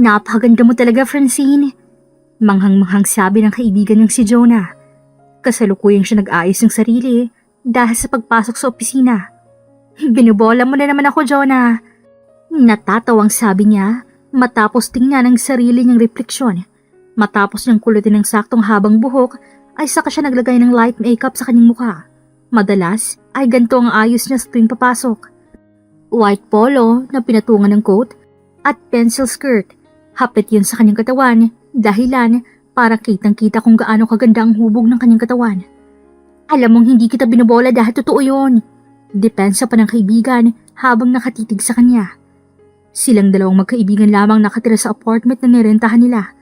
Napakaganda mo talaga, Francine. Manghang-manghang sabi ng kaibigan niyang si Jonah. Kasalukuyang siya nag-ayos ng sarili dahil sa pagpasok sa opisina. Binubola mo na naman ako, Jonah. Natatawang sabi niya matapos tingnan ang sarili niyang refleksyon. Matapos niyang kulutin ng saktong habang buhok ay saka siya naglagay ng light makeup sa kanyang mukha. Madalas ay ganito ang ayos niya sa tuwing papasok. White polo na pinatungan ng coat at pencil skirt. Hapit yun sa kanyang katawan, dahilan para kitang-kita kung gaano kaganda ang hubog ng kanyang katawan. Alam mong hindi kita binobola dahil totoo yun. Depensa pa ng kaibigan habang nakatitig sa kanya. Silang dalawang magkaibigan lamang nakatira sa apartment na nirentahan nila.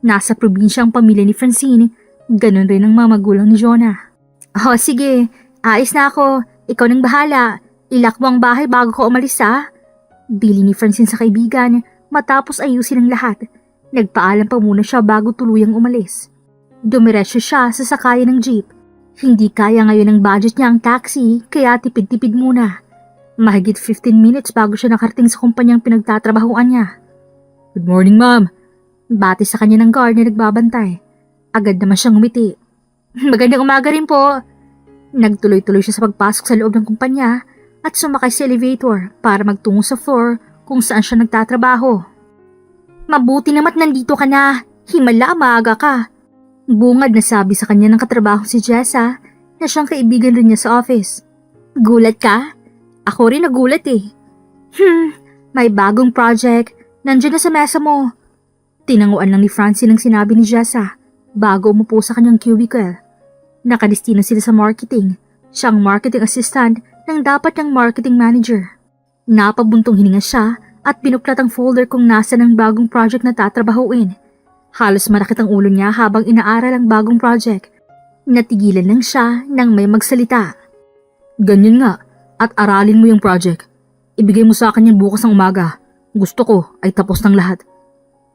Nasa probinsya ang pamilya ni Francine, ganun rin ang mga magulang ni Jonah. Oh sige, ayos na ako. Ikaw nang bahala. Ilak mo ang bahay bago ka umalis ha. Bili ni Francine sa kaibigan matapos ayusin ang lahat. Nagpaalam pa muna siya bago tuluyang umalis. Dumiretso siya sa sakayan ng jeep. Hindi kaya ngayon ng budget niya ang taxi kaya tipid-tipid muna. Mahigit 15 minutes bago siya nakarating sa kumpanyang pinagtatrabahuan niya. Good morning, ma'am. Bati sa kanya ng guard na nagbabantay. Agad naman siyang umiti. Magandang umaga rin po. Nagtuloy-tuloy siya sa pagpasok sa loob ng kumpanya at sumakay sa elevator para magtungo sa floor kung saan siya nagtatrabaho. Mabuti namat nandito ka na. Himala, maaga ka. Bungad na sabi sa kanya ng katrabaho si Jessa na siyang kaibigan rin niya sa office. Gulat ka? Ako rin nagulat eh. May bagong project. Nandiyan na sa mesa mo. Tinanguan lang ni Francine ang sinabi ni Jessa bago umupo sa kanyang cubicle. Nakadestino sila sa marketing. Siyang marketing assistant ng dapat niyang marketing manager. Napabuntong hininga siya at binuklat ang folder kung nasa ng bagong project na tatrabahuin. Halos marakit ang ulo niya habang inaaral ang bagong project. Natigilan lang siya nang may magsalita. Ganyan nga, at aralin mo yung project. Ibigay mo sa akin yan bukas ng umaga. Gusto ko ay tapos ng lahat.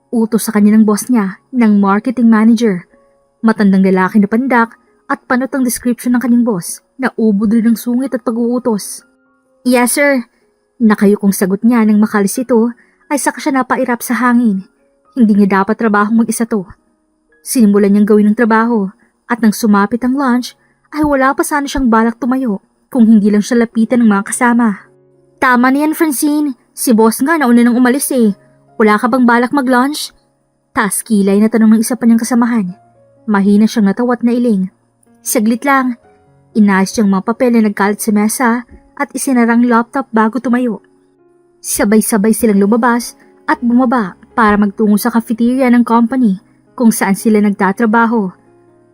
Utos sa kanya ng boss niya, ng marketing manager. Matandang lalaki na pandak at panot ang description ng kanyang boss na ubod rin ng sungit at pag-uutos. Yes sir. Nakayukong sagot niya nang makalis ito ay saka siya napairap sa hangin. Hindi niya dapat trabahong mag-isa to. Sinimulan niyang gawin ng trabaho at nang sumapit ang lunch ay wala pa sana siyang balak tumayo kung hindi lang siya lapitan ng mga kasama. Tama na yan, Francine. Si boss nga nauna nang umalis eh. Wala ka bang balak mag-lunch? Taas kilay na tanong ng isa pa niyang kasamahan. Mahina siyang natawa at nailing. Saglit lang. Inayos niyang mga papel na nagkalat sa mesa at isinarang laptop bago tumayo. Sabay-sabay silang lumabas at bumaba para magtungo sa cafeteria ng company kung saan sila nagtatrabaho.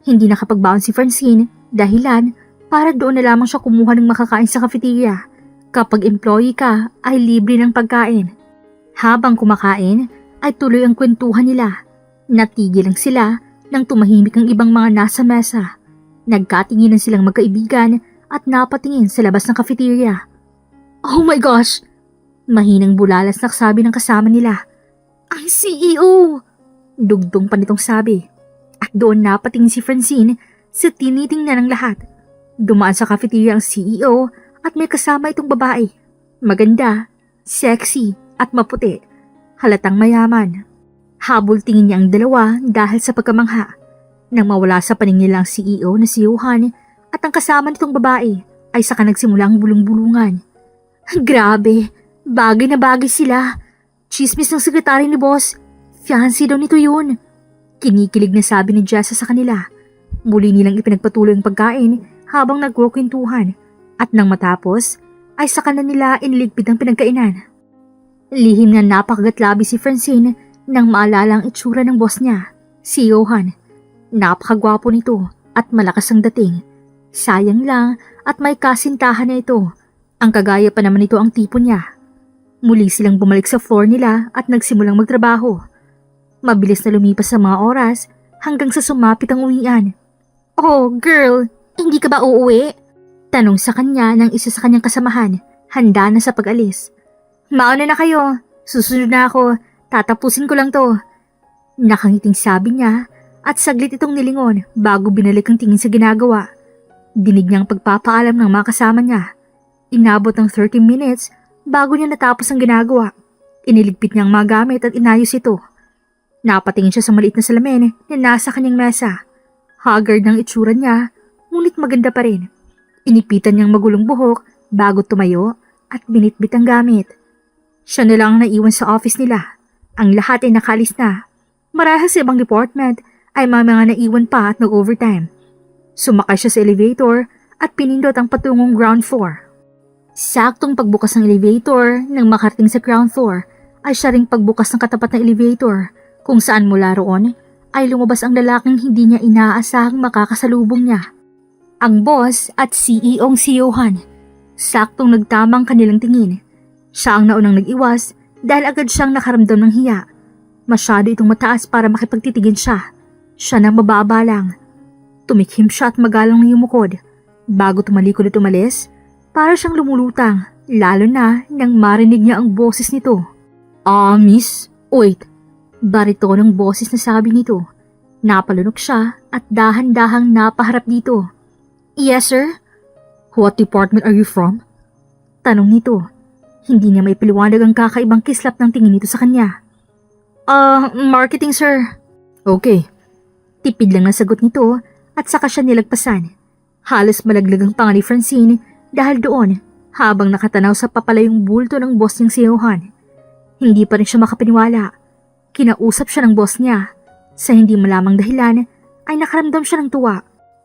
Hindi nakapagbaon si Francine dahilan para doon na lamang siya kumuha ng makakain sa cafeteria. Kapag employee ka ay libre ng pagkain. Habang kumakain ay tuloy ang kwentuhan nila. Natigil lang sila nang tumahimik ang ibang mga nasa mesa. Nagkatinginan silang magkaibigan at napatingin sa labas ng cafeteria. Oh my gosh! Mahinang bulalas na sabi ng kasama nila. Ang CEO! Dugtong pa nitong sabi. At doon napatingin si Francine sa tinitingnan ng lahat. Dumaan sa cafeteria ang CEO at may kasama itong babae. Maganda, sexy at maputi. Halatang mayaman. Habol tingin niya ang dalawa dahil sa pagkamangha. Nang mawala sa paningin nilang CEO na si Johan at ang kasama nitong babae ay saka nagsimulang bulong-bulungan. Grabe, bagay na bagay sila. Chismis ng sekretary ni boss. Fiancé daw nito yun. Kinikilig na sabi ni Jessa sa kanila. Muli nilang ipinagpatuloy ang pagkain habang nagkukwentuhan at nang matapos ay saka na nila iniligpit ang pinagkainan. Lihim na napakagatlabi si Francine nang maalala ang itsura ng boss niya, si Johan. Napakagwapo nito at malakas ang dating. Sayang lang at may kasintahan na ito. Ang kagaya pa naman ito ang tipo niya. Muli silang bumalik sa floor nila at nagsimulang magtrabaho. Mabilis na lumipas ang mga oras hanggang sa sumapit ang uwian. Oh, girl, hindi ka ba uuwi? Tanong sa kanya ng isa sa kanyang kasamahan, handa na sa pag-alis. Mauna na kayo, susunod na ako, tatapusin ko lang to. Nakangiting sabi niya at saglit itong nilingon bago binalik ang tingin sa ginagawa. Dinig niyang pagpapaalam ng mga kasama niya. Inabot ng 30 minutes bago niya natapos ang ginagawa. Iniligpit niya ang mga gamit at inayos ito. Napatingin siya sa maliit na salamin na nasa kanyang mesa. Haggard ng itsura niya, ngunit maganda pa rin. Inipitan niyang magulong buhok bago tumayo at binitbit ang gamit. Siya na lang ang naiwan sa office nila. Ang lahat ay nakaalis na. Marahil sa ibang department ay mga naiwan pa at nag-overtime. Sumakay siya sa elevator at pinindot ang patungong ground floor. Saktong pagbukas ng elevator nang makarating sa ground floor ay siya ring pagbukas ng katapat na elevator kung saan mula roon ay lumabas ang lalaking hindi niya inaasahang makakasalubong niya. Ang boss at CEO si Johan. Saktong nagtamang kanilang tingin. Siya ang naunang nag-iwas dahil agad siyang nakaramdam ng hiya. Masyado itong mataas para makipagtitigin siya. Siya nang mababa lang. Tumikhim siya at magalang na yumukod. Bago tumalikod at umalis, para siyang lumulutang, lalo na nang marinig niya ang boses nito. Miss, wait. Baritonong boses na sabi nito. Napalunok siya at dahan-dahang napaharap dito. Yes, sir? What department are you from? Tanong nito. Hindi niya may paliwanag ang kakaibang kislap ng tingin nito sa kanya. Marketing, sir. Okay. Tipid lang na sagot nito at saka siya nilagpasan. Halos malaglag ang panga ni Francine dahil doon habang nakatanaw sa papalayong bulto ng boss niyang si Johan. Hindi pa rin siya makapaniwala. Kinausap siya ng boss niya. Sa hindi malamang dahilan ay nakaramdam siya ng tuwa.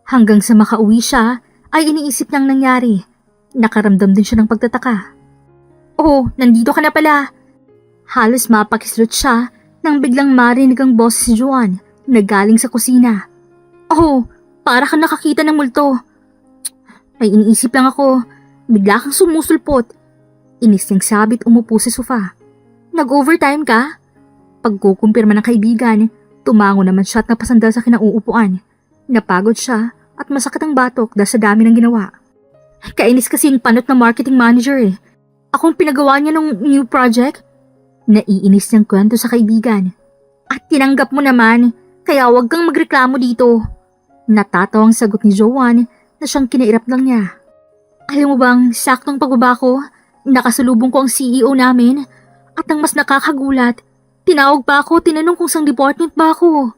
Hanggang sa makauwi siya ay iniisip niyang nangyari. Nakaramdam din siya ng pagtataka. Oh, nandito ka na pala. Halos mapakislot siya nang biglang marinig ang boss si Joan na galing sa kusina. Oh, para kang nakakita ng multo. Ay iniisip lang ako. Bigla kang sumusulpot. Inis niyang sabit umupo sa sofa. Nag-overtime ka? Pagkukumpirma ng kaibigan, tumango naman siya at napasandal sa kinauupuan. Napagod siya at masakit ang batok dahil sa dami ng ginawa. Kainis kasi yung panot na marketing manager eh. Akong pinagawa niya ng new project. Naiinis niyang kwento sa kaibigan. At tinanggap mo naman, kaya huwag kang magreklamo dito. Natatawang sagot ni Joanne na siyang kinairap lang niya. Alam mo bang, saktong pagbaba ko, nakasalubong ko ang CEO namin at ang mas nakakagulat, tinawag pa ako, tinanong kung sang department ba ako.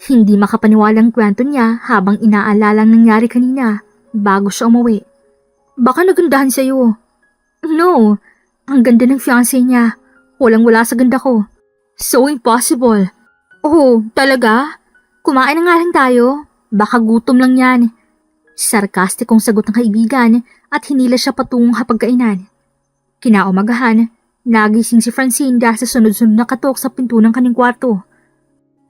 Hindi makapaniwalang kwento niya habang inaalala ang nangyari kanina bago siya umuwi. Baka nagandahan sa'yo. No, ang ganda ng fiancé niya. Walang-wala sa ganda ko. So impossible. Oh, talaga? Kumain na nga lang tayo. Baka gutom lang yan. Sarkastikong sagot ng kaibigan at hinila siya patungong hapagkainan. Kinaumagahan, nagising si Francine dahil sa sunod-sunod na katok sa pinto ng kanyang kwarto.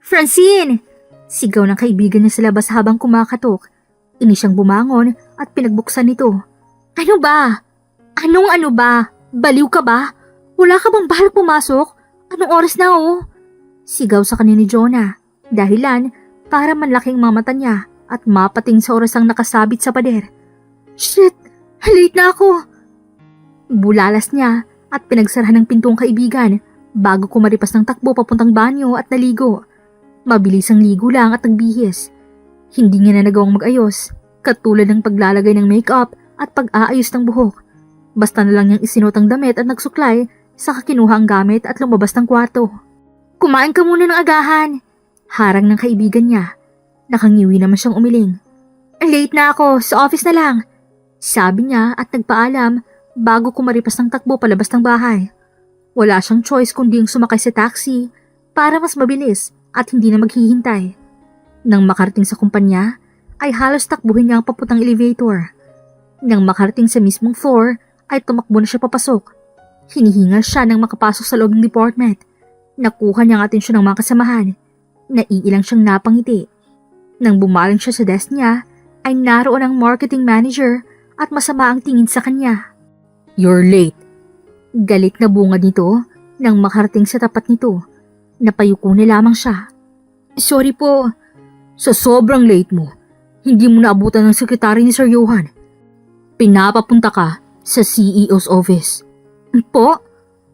Francine! Sigaw ng kaibigan niya sa labas habang kumakatok. Inis siyang bumangon at pinagbuksan nito. Ano ba? Anong ano ba? Baliw ka ba? Wala ka bang bahalak pumasok? Anong oras na oh? Sigaw sa kanya ni Jonah. Dahilan para manlaking mamata niya at mapating sa orasang nakasabit sa pader. Shit! Late na ako! Bulalas niya at pinagsarahan ng pintong kaibigan bago kumaripas ng takbo papuntang banyo at naligo. Mabilis ang ligo lang at nagbihis. Hindi niya na nagawang mag-ayos, katulad ng paglalagay ng makeup at pag-aayos ng buhok. Basta na lang niyang isinuot ang damit at nagsuklay, saka kinuha ang gamit at lumabas ng kwarto. Kumain ka muna ng agahan! Harang ng kaibigan niya. Nakangiwi naman siyang umiling. Late na ako, sa office na lang. Sabi niya at nagpaalam bago kumaripas ng takbo palabas ng bahay. Wala siyang choice kundi ang sumakay sa taxi para mas mabilis at hindi na maghihintay. Nang makarating sa kumpanya, ay halos takbuhin niya ang papuntang elevator. Nang makarating sa mismong floor, ay tumakbo na siya papasok. Hinihingal siya nang makapasok sa loob ng department. Nakuha niya ang atensyon ng mga kasamahan. Naiilang siyang napangiti. Nang bumaling siya sa desk niya, ay naroon ang marketing manager at masama ang tingin sa kanya. You're late. Galit na bunga nito nang makarating sa tapat nito. Napayuko na lamang siya. Sorry po. Sa sobrang late mo, hindi mo naabutan ng sekretary ni Sir Johan. Pinapapunta ka sa CEO's office. Po?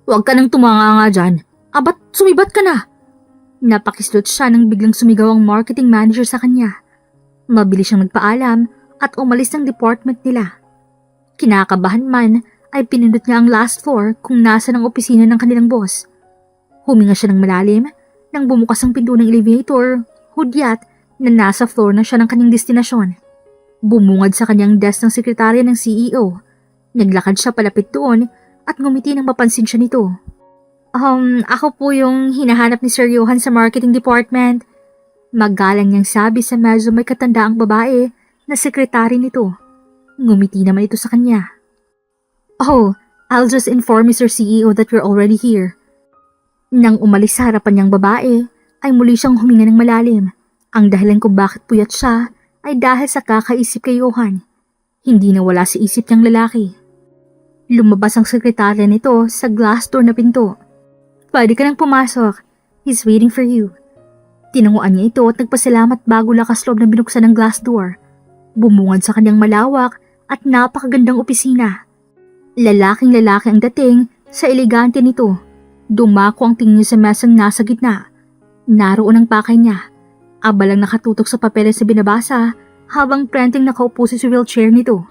Huwag ka nang tumanga dyan. Ba't sumibat ka na? Napakislot siya nang biglang sumigaw ang marketing manager sa kanya. Mabilis siyang nagpaalam at umalis ng department nila. Kinakabahan man ay pinindot niya ang last floor kung nasa ng opisina ng kanilang boss. Huminga siya ng malalim Nang bumukas ang pinto ng elevator, hudyat na nasa floor na siya ng kanyang destinasyon. Bumungad sa kanyang desk ng sekretarya ng CEO. Naglakad siya palapit doon at ngumiti nang mapansin siya nito. Ako po yung hinahanap ni Sir Johan sa marketing department. Magalang niyang sabi sa medyo may katandaang babae na sekretary nito. Ngumiti naman ito sa kanya. Oh, I'll just inform Mr. CEO that we're already here. Nang umalis sa harapan niyang babae, ay muli siyang huminga ng malalim. Ang dahilan kung bakit puyat siya ay dahil sa kakaisip kay Johan. Hindi nawala sa isip niyang lalaki. Lumabas ang sekretarya nito sa glass door na pinto. Pwede ka nang pumasok. He's waiting for you. Tinanguan niya ito at nagpasalamat bago lakas loob na binuksan ng glass door. Bumungad sa kanyang malawak at napakagandang opisina. Lalaking lalaki ang dating sa elegante nito. Dumako ang tingin niya sa mesang nasa gitna. Naroon ang pakay niya. Abalang nakatutok sa papeles na binabasa habang prenting nakaupo sa wheelchair nito.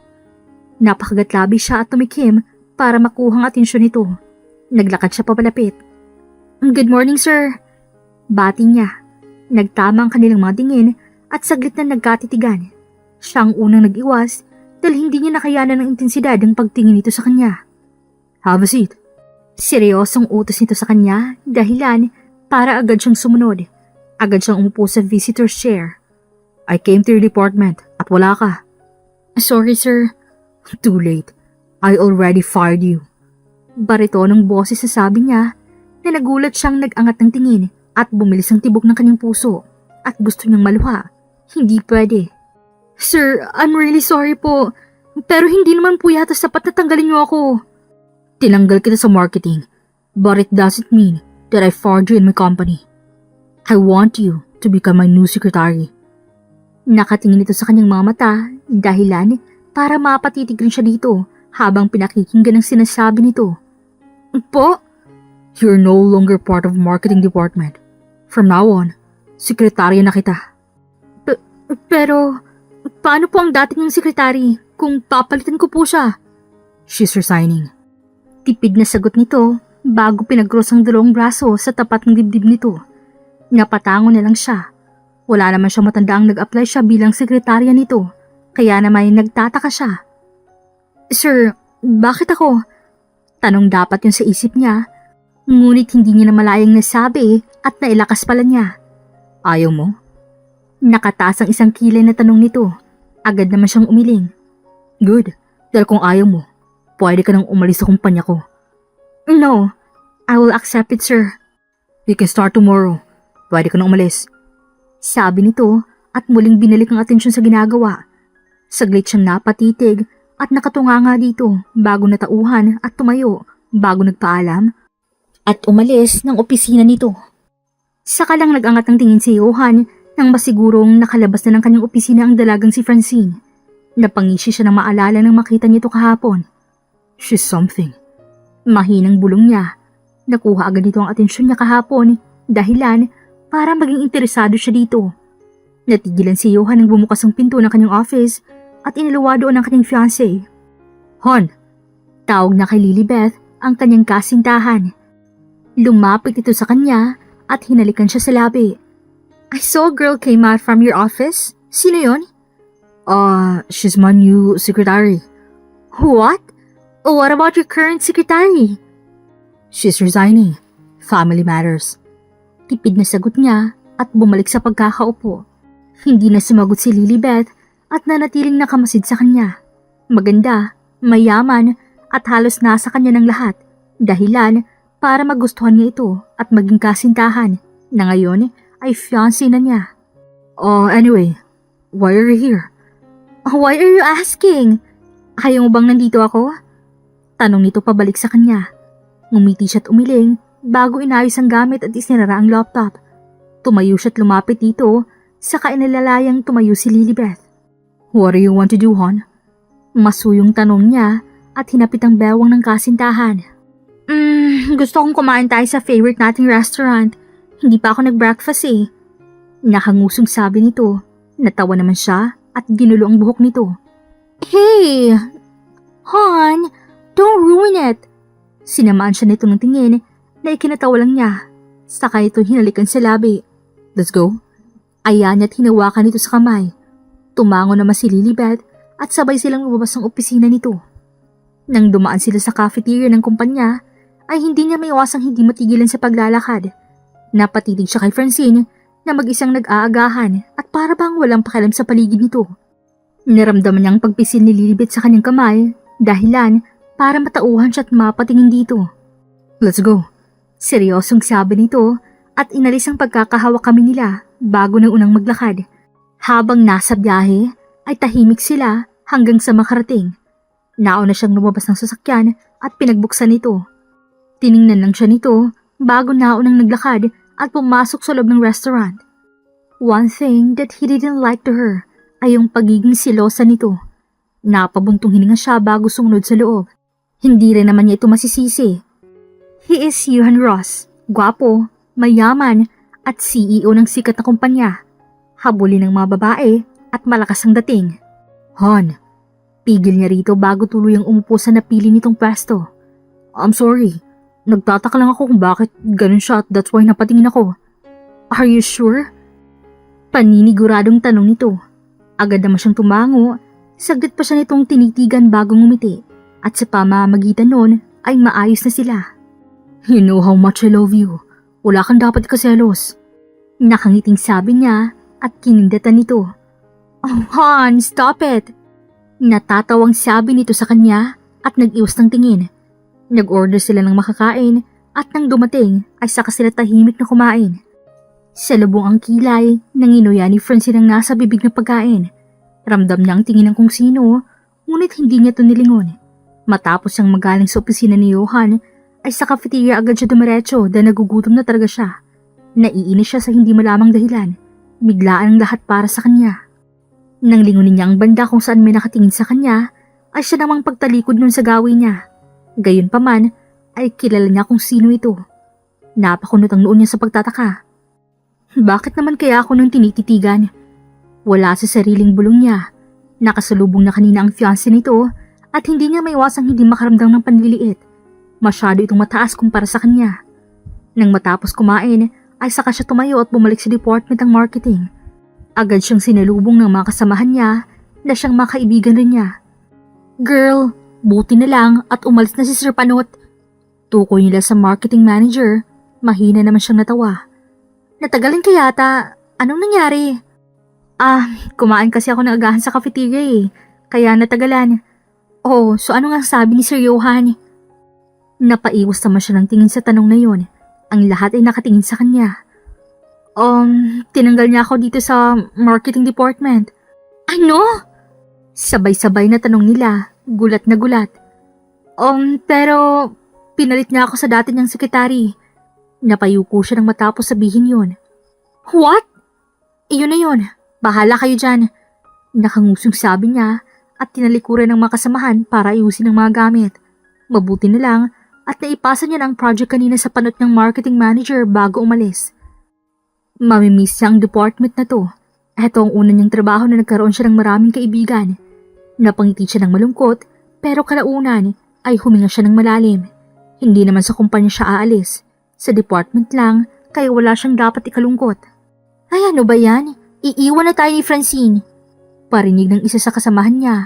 Napakagatlabi siya at tumikim para makuha ang atensyon nito. Naglakad siya papalapit. Good morning, sir. Bati niya. Nagtama ang kanilang mga tingin at saglit na nagkatitigan. Siya ang unang nag-iwas dahil hindi niya nakayanan ng intensidad ang pagtingin nito sa kanya. Have a seat. Seryosong utos nito sa kanya dahilan para agad siyang sumunod. Agad siyang umupo sa visitor's chair. I came to your department at wala ka. Sorry, sir. Too late. I already fired you. Barito ng boses sa sabi niya na nagulat siyang nag-angat ng tingin at bumilis ang tibok ng kanyang puso at gusto niyang maluha. Hindi pwede. Sir, I'm really sorry po. Pero hindi naman po yata sapat na tanggalin niyo ako. Tinanggal kita sa marketing, but it doesn't mean that I fired you in my company. I want you to become my new secretary. Nakatingin ito sa kanyang mga mata dahilan para mapatitig rin siya dito habang pinakikinggan ang sinasabi nito. Po? You're no longer part of marketing department. From now on, sekretarya na kita. Pero, paano po ang dating niyong sekretary kung papalitan ko po siya? She's resigning. Tipid na sagot nito bago pinag-cross ang dalawang braso sa tapat ng dibdib nito. Napatango na lang siya. Wala naman siya matandaang nag-apply siya bilang sekretarya nito, kaya naman nagtataka siya. Sir, bakit ako? Tanong dapat yun sa isip niya, ngunit hindi niya na malayang nasabi at nailakas pala niya. Ayaw mo? Nakataas ang isang kilay na tanong nito. Agad naman siyang umiling. Good, dahil kung ayaw mo, pwede ka nang umalis sa kumpanya ko. No, I will accept it, sir. You can start tomorrow. Pwede ka nang umalis. Sabi nito at muling binalik ang atensyon sa ginagawa. Saglit siyang napatitig at nakatunganga dito bago natauhan at tumayo bago nagpaalam at umalis ng opisina nito. Saka lang nag-angat ng tingin si Johan nang masigurong nakalabas na ng kanyang opisina ang dalagang si Francine. Napangisi siya nang maalala nang makita niya ito kahapon. She's something. Mahinang bulong niya. Nakuha agad nito ang atensyon niya kahapon dahilan para maging interesado siya dito. Natigilan si Johan nang bumukas ang pinto ng kanyang office at iniluwa doon ang kanyang fiancé. Hon, tawag na kay Lilibeth ang kanyang kasintahan. Lumapit ito sa kanya at hinalikan siya sa labi. I saw a girl came out from your office. Sino yon? She's my new secretary. What? What about your current secretary? She's resigning. Family matters. Tipid na sagot niya at bumalik sa pagkakaupo. Hindi na sumagot si Lilibeth at nanatiling nakamasid sa kanya. Maganda, mayaman at halos nasa kanya ng lahat. Dahilan para magustuhan niya ito at maging kasintahan na ngayon ay fiancé na niya. Anyway, why are you here? Why are you asking? Ayaw mo bang nandito ako? Tanong nito pabalik sa kanya. Ngumiti siya at umiling bago inayos ang gamit at isinara ang laptop. Tumayo siya at lumapit dito, saka inalalayang tumayo si Lilibeth. What do you want to do, hon? Masuyong tanong niya at hinapit ang bewang ng kasintahan. Gusto kong kumain tayo sa favorite nating restaurant. Hindi pa ako nag-breakfast eh. Nakangusong sabi nito. Natawa naman siya at ginulo ang buhok nito. Hey! Hon, don't ruin it! Sinamaan siya nito ng tingin na ikinatawa lang niya. Saka ito hinalikan sa labi. Let's go. Ayan at hinawakan nito sa kamay. Tumango naman si Lilibet at sabay silang lumabas ng opisina nito. Nang dumaan sila sa cafeteria ng kumpanya, ay hindi niya maiwasang hindi matigilan sa paglalakad. Napatitig siya kay Francine na mag-isang nag-aagahan at para bang walang pakialam sa paligid nito. Naramdaman niyang pagpisil ni Lilibet sa kanyang kamay, dahilan para matauhan siya at mapatingin dito. Let's go. Seryosong sabi nito at inalis ang pagkakahawak kami nila bago na unang maglakad. Habang nasa biyahe ay tahimik sila hanggang sa makarating. Nauna siyang lumabas ng sasakyan at pinagbuksan ito. Tiningnan lang siya nito bago naunang naglakad at pumasok sa loob ng restaurant. One thing that he didn't like to her ay yung pagiging silosa nito. Napabuntong hininga siya bago sumunod sa loob. Hindi rin naman niya ito masisisi. He is Johan Ross, gwapo, mayaman at CEO ng sikat na kumpanya. Habulin ng mga babae at malakas ang dating. Han, pigil niya rito bago tuluyang umupo sa napili nitong pwesto. I'm sorry, nagtataka lang ako kung bakit ganun siya at that's why napatingin ako. Are you sure? Paniniguradong tanong nito. Agad naman siyang tumango, saglit pa siya nitong tinitigan bago ngumiti at sa pamamagitan nun ay maayos na sila. You know how much I love you. Wala kang dapat kaselos. Nakangiting sabi niya at kinindatan nito. Oh, Han, stop it! Natatawang sabi nito sa kanya at nag-iwas ng tingin. Nag-order sila ng makakain at nang dumating ay saka sila tahimik na kumain. Sa lubong ang kilay, nanginuya ni Francine ang nasa bibig ng pagkain. Ramdam niya ang tingin ng kung sino, ngunit hindi niya ito nilingon. Matapos siyang magaling sa opisina ni Johan, ay sa cafeteria agad siya dumiretso dahil nagugutom na talaga siya. Naiinis siya sa hindi malamang dahilan. Biglaan ang lahat para sa kanya. Nang lingunin niya ang banda kung saan may nakatingin sa kanya, ay siya namang pagtalikod nun sa gawin niya. Gayunpaman, ay kilala niya kung sino ito. Napakunot ang noon niya sa pagtataka. Bakit naman kaya ako nung tinititigan? Wala sa sariling bulong niya. Nakasalubong na kanina ang fiancé nito at hindi niya maiwasang hindi makaramdam ng panliliit. Masyado itong mataas kumpara sa kanya. Nang matapos kumain, ay saka siya tumayo at bumalik sa department ng marketing. Agad siyang sinalubong ng mga kasamahan niya na siyang makaibigan rin niya. Girl, buti na lang at umalis na si Sir Panot. Tukoy nila sa marketing manager, mahina naman siyang natawa. Natagalan ka yata, anong nangyari? Kumain kasi ako ng agahan sa cafeteria kaya natagalan. Oh, so ano nga sabi ni Sir Johan? Napaiwas naman siya ng tingin sa tanong na yon. Ang lahat ay nakatingin sa kanya. Tinanggal niya ako dito sa marketing department. Ano? Sabay-sabay na tanong nila, gulat na gulat. Pero pinalit niya ako sa dati niyang sekretary. Napayuko siya nang matapos sabihin yon. What? Iyon na yon. Bahala kayo dyan. Nakangusong sabi niya at tinalikuran ng mga kasamahan para ayusin ang mga gamit. Mabuti na lang at naipasa niya ang project kanina sa Panot ng marketing manager bago umalis. Mamimiss niya ang department na to. Ito ang una niyang trabaho na nagkaroon siya ng maraming kaibigan. Napangiti siya ng malungkot pero kalaunan ay huminga siya ng malalim. Hindi naman sa kumpanya siya aalis. Sa department lang kaya wala siyang dapat ikalungkot. Ay ano ba yan? Iiwan na tayo ni Francine. Parinig ng isa sa kasamahan niya.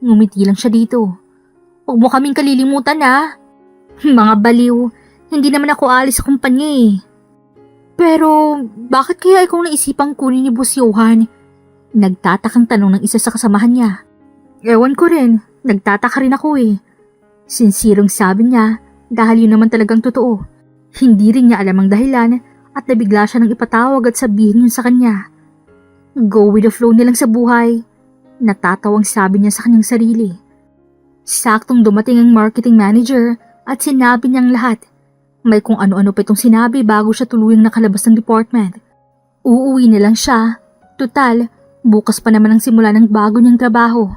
Ngumiti lang siya dito. Huwag mo kaming kalilimutan Mga baliw, hindi naman ako aalis sa kumpanya Pero bakit kaya ikaw naisipang kunin ni Boss Johan? Nagtatakang tanong ng isa sa kasamahan niya. Ewan ko rin, nagtataka rin ako Sinsirong sabi niya dahil yun naman talagang totoo. Hindi rin niya alam ang dahilan at nabigla siya nang ipatawag at sabihin yun sa kanya. Go with the flow nilang sa buhay. Natatawang sabi niya sa kanyang sarili. Saktong dumating ang marketing manager at sinabi niyang lahat. May kung ano-ano pa itong sinabi bago siya tuluyang nakalabas ng department. Uuwi na lang siya. Tutal, bukas pa naman ang simula ng bago niyang trabaho.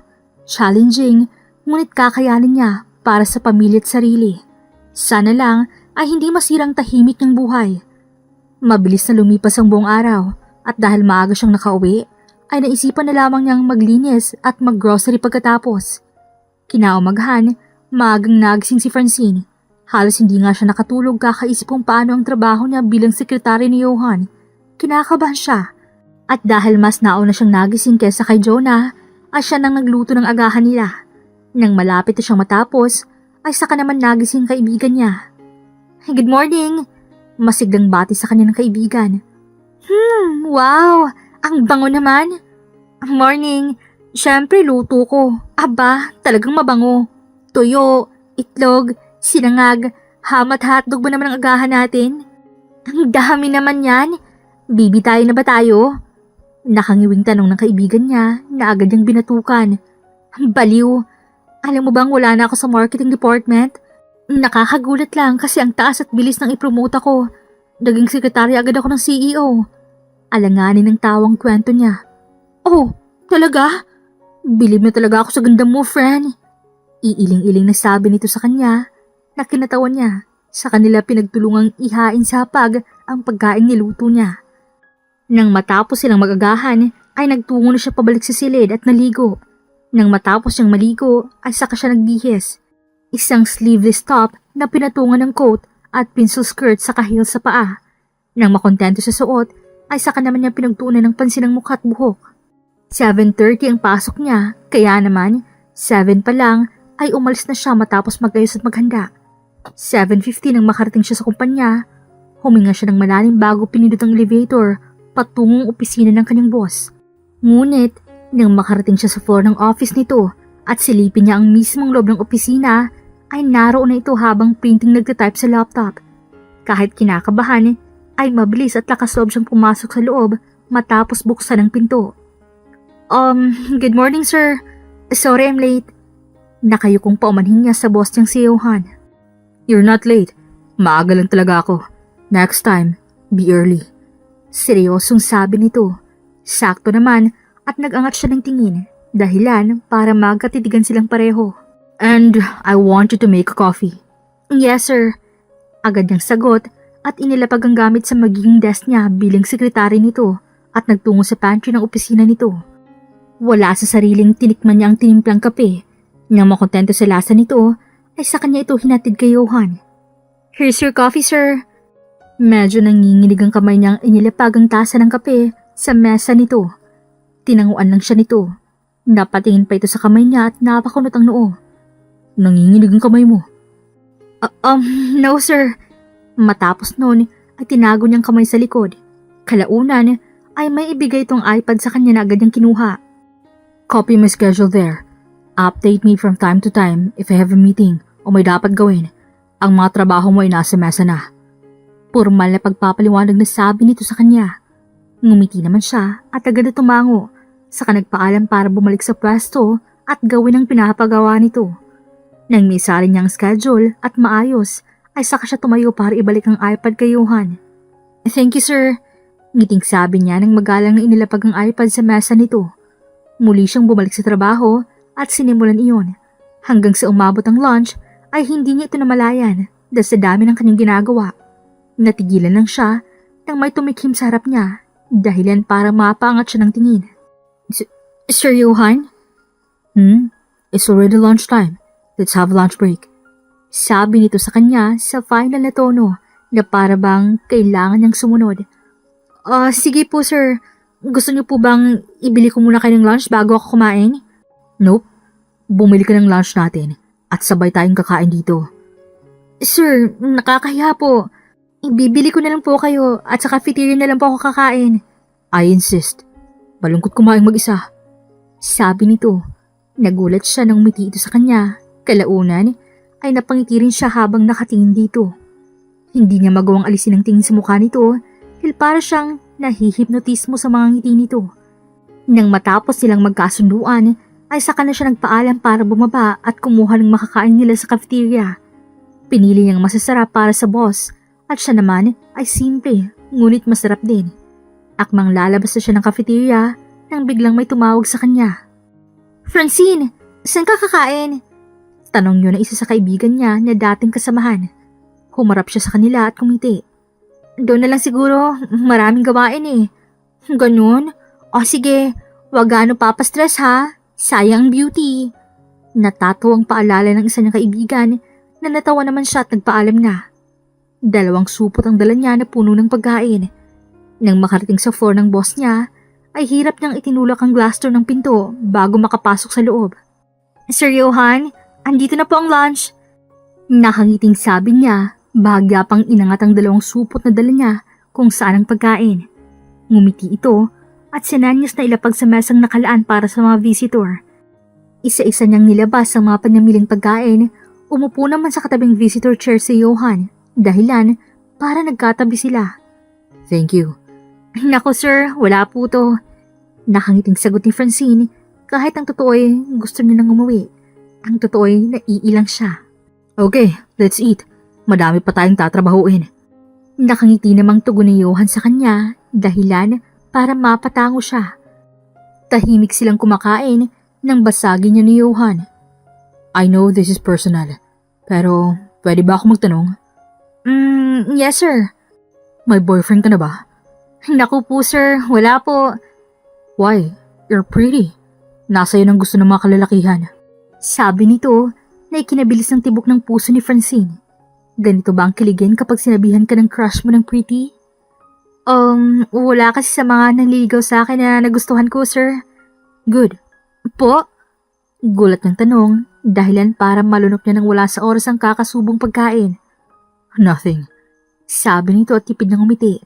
Challenging, ngunit kakayanin niya para sa pamilya at sarili. Sana lang ay hindi masirang tahimik ng buhay. Mabilis na lumipas ang buong araw at dahil maaga siyang nakauwi, ay naisipan na lamang niyang maglinis at maggrocery pagkatapos. Kinaumagahan, maagang nagising si Francine. Halos hindi nga siya nakatulog kakaisip kung paano ang trabaho niya bilang sekretary ni Johan. Kinakabahan siya. At dahil mas nauna siyang nagising kesa kay Jonah, ay siya nang nagluto ng agahan nila. Nang malapit na siyang matapos, ay saka naman nagising kaibigan niya. Good morning! Masiglang bati sa kanya ng kaibigan. Wow! Ang bango naman! Morning! Siyempre luto ko. Aba, talagang mabango. Tuyo, itlog, sinangag, ham at hotdog ba naman ang agahan natin? Ang dami naman yan. Bibitayin na ba tayo? Nakangiwing tanong ng kaibigan niya na agad niyang binatukan. Baliw. Alam mo bang wala na ako sa marketing department? Nakakagulat lang kasi ang taas at bilis ng ipromote ako. Naging sekretary agad ako ng CEO. Alanganin ng tawang kwento niya. Oh, talaga? Bilib na talaga ako sa ganda mo, friend. Iiling-iling na sabi nito sa kanya na kinatawan niya. Sa kanila pinagtulungang ihain sa hapag ang pagkain niluto niya. Nang matapos silang magagahan, ay nagtungo na siya pabalik sa silid at naligo. Nang matapos siyang maligo, ay saka siya nagbihis. Isang sleeveless top na pinatungan ng coat at pencil skirt sa heels sa paa. Nang makontento sa suot, ay saka naman niya pinagtuunan ng pansin ng mukha at buhok. 7:30 ang pasok niya, kaya naman 7 pa lang ay umalis na siya matapos magayos at maghanda. 7:50 nang makarating siya sa kumpanya, huminga siya ng malalim bago pinindot ang elevator patungong opisina ng kanyang boss. Ngunit, nang makarating siya sa floor ng office nito at silipin niya ang mismong loob ng opisina, ay naroon na ito habang printing nagtatype sa laptop. Kahit kinakabahan, ay mabilis at lakas loob siyang pumasok sa loob matapos buksan ang pinto. Good morning sir. Sorry I'm late. Nakayukong paumanhin niya sa boss niyang si Johan. You're not late. Maaga lang talaga ako. Next time, be early. Seryosong sabi nito. Sakto naman at nagangat siya ng tingin, dahilan para magkatitigan silang pareho. And I want you to make coffee. Yes sir. Agad niyang sagot at inilapag ang gamit sa magiging desk niya bilang sekretary nito at nagtungo sa pantry ng opisina nito. Wala sa sariling tinikman niya ang tinimplang kape. Nang makontento sa lasa nito, ay sa kanya ito hinatid kay Johan. Here's your coffee sir. Medyo nanginginig ang kamay niyang inilapag ang tasa ng kape sa mesa nito. Tinanguan lang siya nito. Napatingin pa ito sa kamay niya at napakunot ang noo. Nanginginig ang kamay mo? No sir. Matapos noon ay tinago niyang kamay sa likod. Kalaunan ay may ibigay itong iPad sa kanya na agad niyang kinuha. Copy my schedule there. Update me from time to time if I have a meeting o may dapat gawin. Ang mga trabaho mo ay nasa mesa na. Formal na pagpapaliwanag na sabi nito sa kanya. Ngumiti naman siya at agad na tumango, saka nagpaalam para bumalik sa pwesto at gawin ang pinapagawa nito. Nang may sari niyang schedule at maayos, ay saka siya tumayo para ibalik ang iPad kay Johan. Thank you sir. Ngiting sabi niya nang magalang na inilapag ang iPad sa mesa nito. Muli siyang bumalik sa trabaho at sinimulan iyon. Hanggang sa umabot ang lunch ay hindi niya ito namalayan dahil sa dami ng kanyang ginagawa. Natigilan lang siya nang may tumikhim sa harap niya, dahilan para mapaangat siya ng tingin. Sir Johan? It's already lunchtime. Let's have lunch break. Sabi nito sa kanya sa final na tono na para bang kailangan niyang sumunod. Sige po sir. Gusto niyo po bang ibili ko muna kayo ng lunch bago ako kumain? Nope. Bumili ka ng lunch natin at sabay tayong kakain dito. Sir, nakakahiya po. Ibibili ko na lang po kayo at sa cafeteria na lang po ako kakain. I insist. Malungkot kumain mag-isa. Sabi nito. Nagulat siya nang umiti ito sa kanya. Kalaunan ay napangiti rin siya habang nakatingin dito. Hindi niya magawang alisin ang tingin sa mukha nito dahil para siyang nahihipnotismo sa mga ngiti nito. Nang matapos silang magkasunduan ay saka na siya nagpaalam para bumaba at kumuha ng makakain nila sa cafeteria. Pinili niyang masasarap para sa boss. At siya naman ay simple, ngunit masarap din. Akmang lalabas na siya ng cafeteria nang biglang may tumawag sa kanya. Francine, saan ka kakain? Tanong niyo na isa sa kaibigan niya na dating kasamahan. Humarap siya sa kanila at kumiti. Doon na lang siguro, maraming gawain eh. Ganun? O sige, wag gaano papastress ha. Sayang ang beauty. Natatawa ang paalala ng isa niyang kaibigan na natawa naman siya at nagpaalam na. 2 supot ang dala niya na puno ng pagkain. Nang makarating sa floor ng boss niya, ay hirap niyang itinulak ang glass door ng pinto bago makapasok sa loob. Sir Johan, andito na po ang lunch. Nakangiting sabi niya, bahagya pang inangat ang 2 supot na dala niya kung saan ang pagkain. Ngumiti ito at sinanyos na ilapag sa mesang nakalaan para sa mga visitor. Isa-isa niyang nilabas ang mga panamiling pagkain, umupo naman sa katabing visitor chair si Johan, dahilan para nagkatabi sila. Thank you. Nako sir, wala po to. Nakangiting sagot ni Francine kahit ang totoo ay gusto niya nang umuwi. Ang totoo ay naiilang siya. Okay, let's eat. Madami pa tayong tatrabahuin. Nakangiti namang tugon ni Johan sa kanya, dahilan para mapatango siya. Tahimik silang kumakain nang basagin niya ni Johan. I know this is personal, pero pwede ba ako magtanong? Yes sir. May boyfriend ka na ba? Naku po sir, wala po. Why? You're pretty. Nasa yun ang gusto ng mga kalalakihan. Sabi nito na ikinabilis ng tibok ng puso ni Francine. Ganito ba ang kiligin kapag sinabihan ka ng crush mo ng pretty? Wala kasi sa mga nanliligaw sa akin na nagustuhan ko, sir. Good. Po? Gulat ng tanong, dahilan para malunok niya nang wala sa oras ang kakasubong pagkain. Nothing. Sabi nito at tipid ng umiti.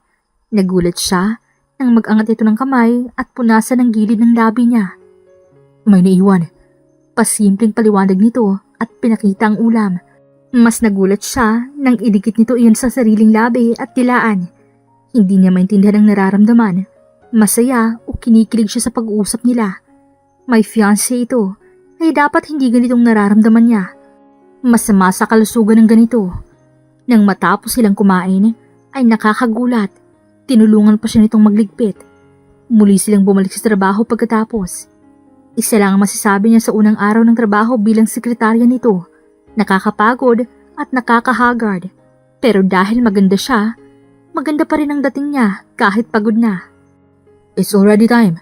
Nagulat siya nang mag-angat ito ng kamay at punasan ang gilid ng labi niya. May naiwan. Pasimpleng paliwanag nito at pinakita ang ulam. Mas nagulat siya nang idikit nito iyon sa sariling labi at tilaan. Hindi niya maintindihan ang nararamdaman. Masaya o kinikilig siya sa pag-uusap nila. May fiancé ito, ay dapat hindi ganitong nararamdaman niya. Masama sa kalusugan ng ganito. Nang matapos silang kumain, ay nakakagulat. Tinulungan pa siya nitong magligpit. Muli silang bumalik sa trabaho pagkatapos. Isa lang ang masasabi niya sa unang araw ng trabaho bilang sekretarya nito. Nakakapagod at nakakahagard. Pero dahil maganda siya, maganda pa rin ang dating niya kahit pagod na. It's already time.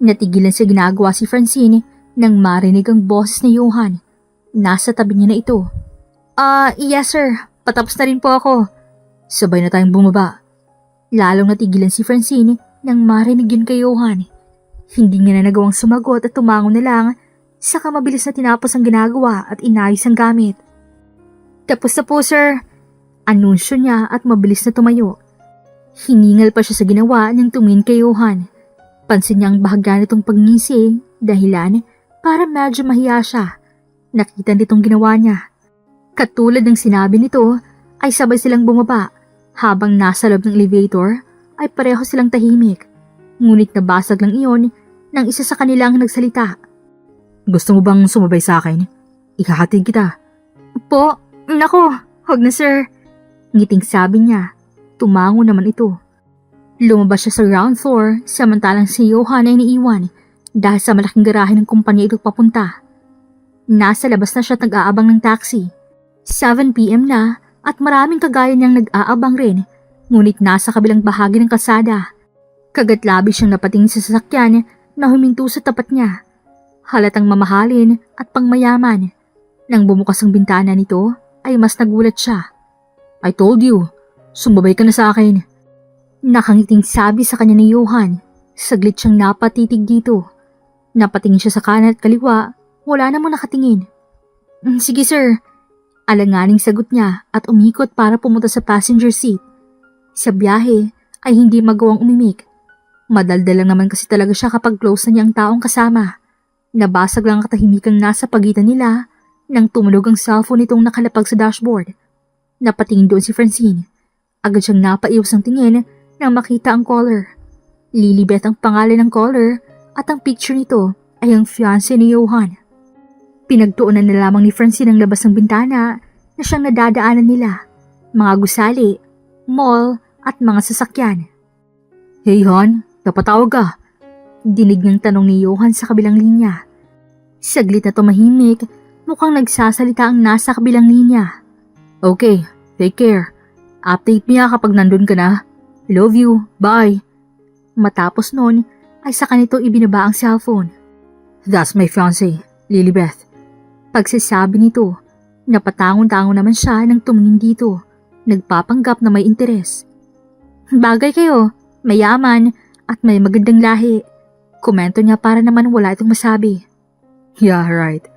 Natigilan sa ginagawa si Francine nang marinig ang boses ni Johan. Nasa tabi niya na ito. Yes sir. Patapos na rin po ako. Sabay na tayong bumaba. Lalong natigilan si Francine nang marinig yun kay Johan. Hindi niya na nagawang sumagot at tumango na lang, saka mabilis na tinapos ang ginagawa at inayos ang gamit. Tapos na po sir. Anunsyo niya at mabilis na tumayo. Hiningal pa siya sa ginawa nang tumingin kay Johan. Pansin niya ang bahagya nitong pagngisi, dahilan para medyo mahiya siya. Nakita nitong ginawa niya. Katulad ng sinabi nito, ay sabay silang bumaba. Habang nasa loob ng elevator, ay pareho silang tahimik. Ngunit nabasag lang iyon ng isa sa kanilang nagsalita. Gusto mo bang sumabay sa akin? Ihahatid kita. Po, nako, huwag na sir. Ngiting sabi niya. Tumango naman ito. Lumabas siya sa ground floor samantalang si Johan ay naiiwan dahil sa malaking garahe ng kumpanya ito papunta. Nasa labas na siya at nag-aabang ng taxi. 7 p.m. na at maraming kagaya niyang nag-aabang rin, ngunit nasa kabilang bahagi ng kalsada. Kagatlabi siyang napatingin sa sasakyan na huminto sa tapat niya. Halatang mamahalin at pangmayaman. Nang bumukas ang bintana nito ay mas nagulat siya. I told you, sumabay ka na sa akin. Nakangiting sabi sa kanya ni Johan. Saglit siyang napatitig dito. Napatingin siya sa kanan at kaliwa, wala namang nakatingin. Sige sir. Alanganing sagot niya at umikot para pumunta sa passenger seat. Sa biyahe ay hindi magawang umimik. Madaldal lang naman kasi talaga siya kapag close na niya ang taong kasama. Nabasag lang ang katahimikang nasa pagitan nila nang tumunog ang cellphone nitong nakalapag sa dashboard. Napatingin doon si Francine. Agad siyang napaiwas ang tingin nang makita ang caller. Lilibet ang pangalan ng caller at ang picture nito ay ang fiancé ni Johan. Pinagtuunan na lamang ni Francine ang labas ng bintana na siyang nadadaanan nila. Mga gusali, mall at mga sasakyan. Hey hon, napatawag ka? Dinig niyang tanong ni Johan sa kabilang linya. Saglit na tumahimik, mukhang nagsasalita ang nasa kabilang linya. Okay, take care. Update niya kapag nandun ka na. Love you, bye. Matapos nun, ay saka nito ibinaba ang cellphone. That's my fiancé, Lilibeth. Pagsasabi nito, Napatangon-tangon naman siya nang tumingin dito, nagpapanggap na may interes. Bagay kayo, mayaman at may magandang lahi. Komento niya para naman wala itong masabi. Yeah, right.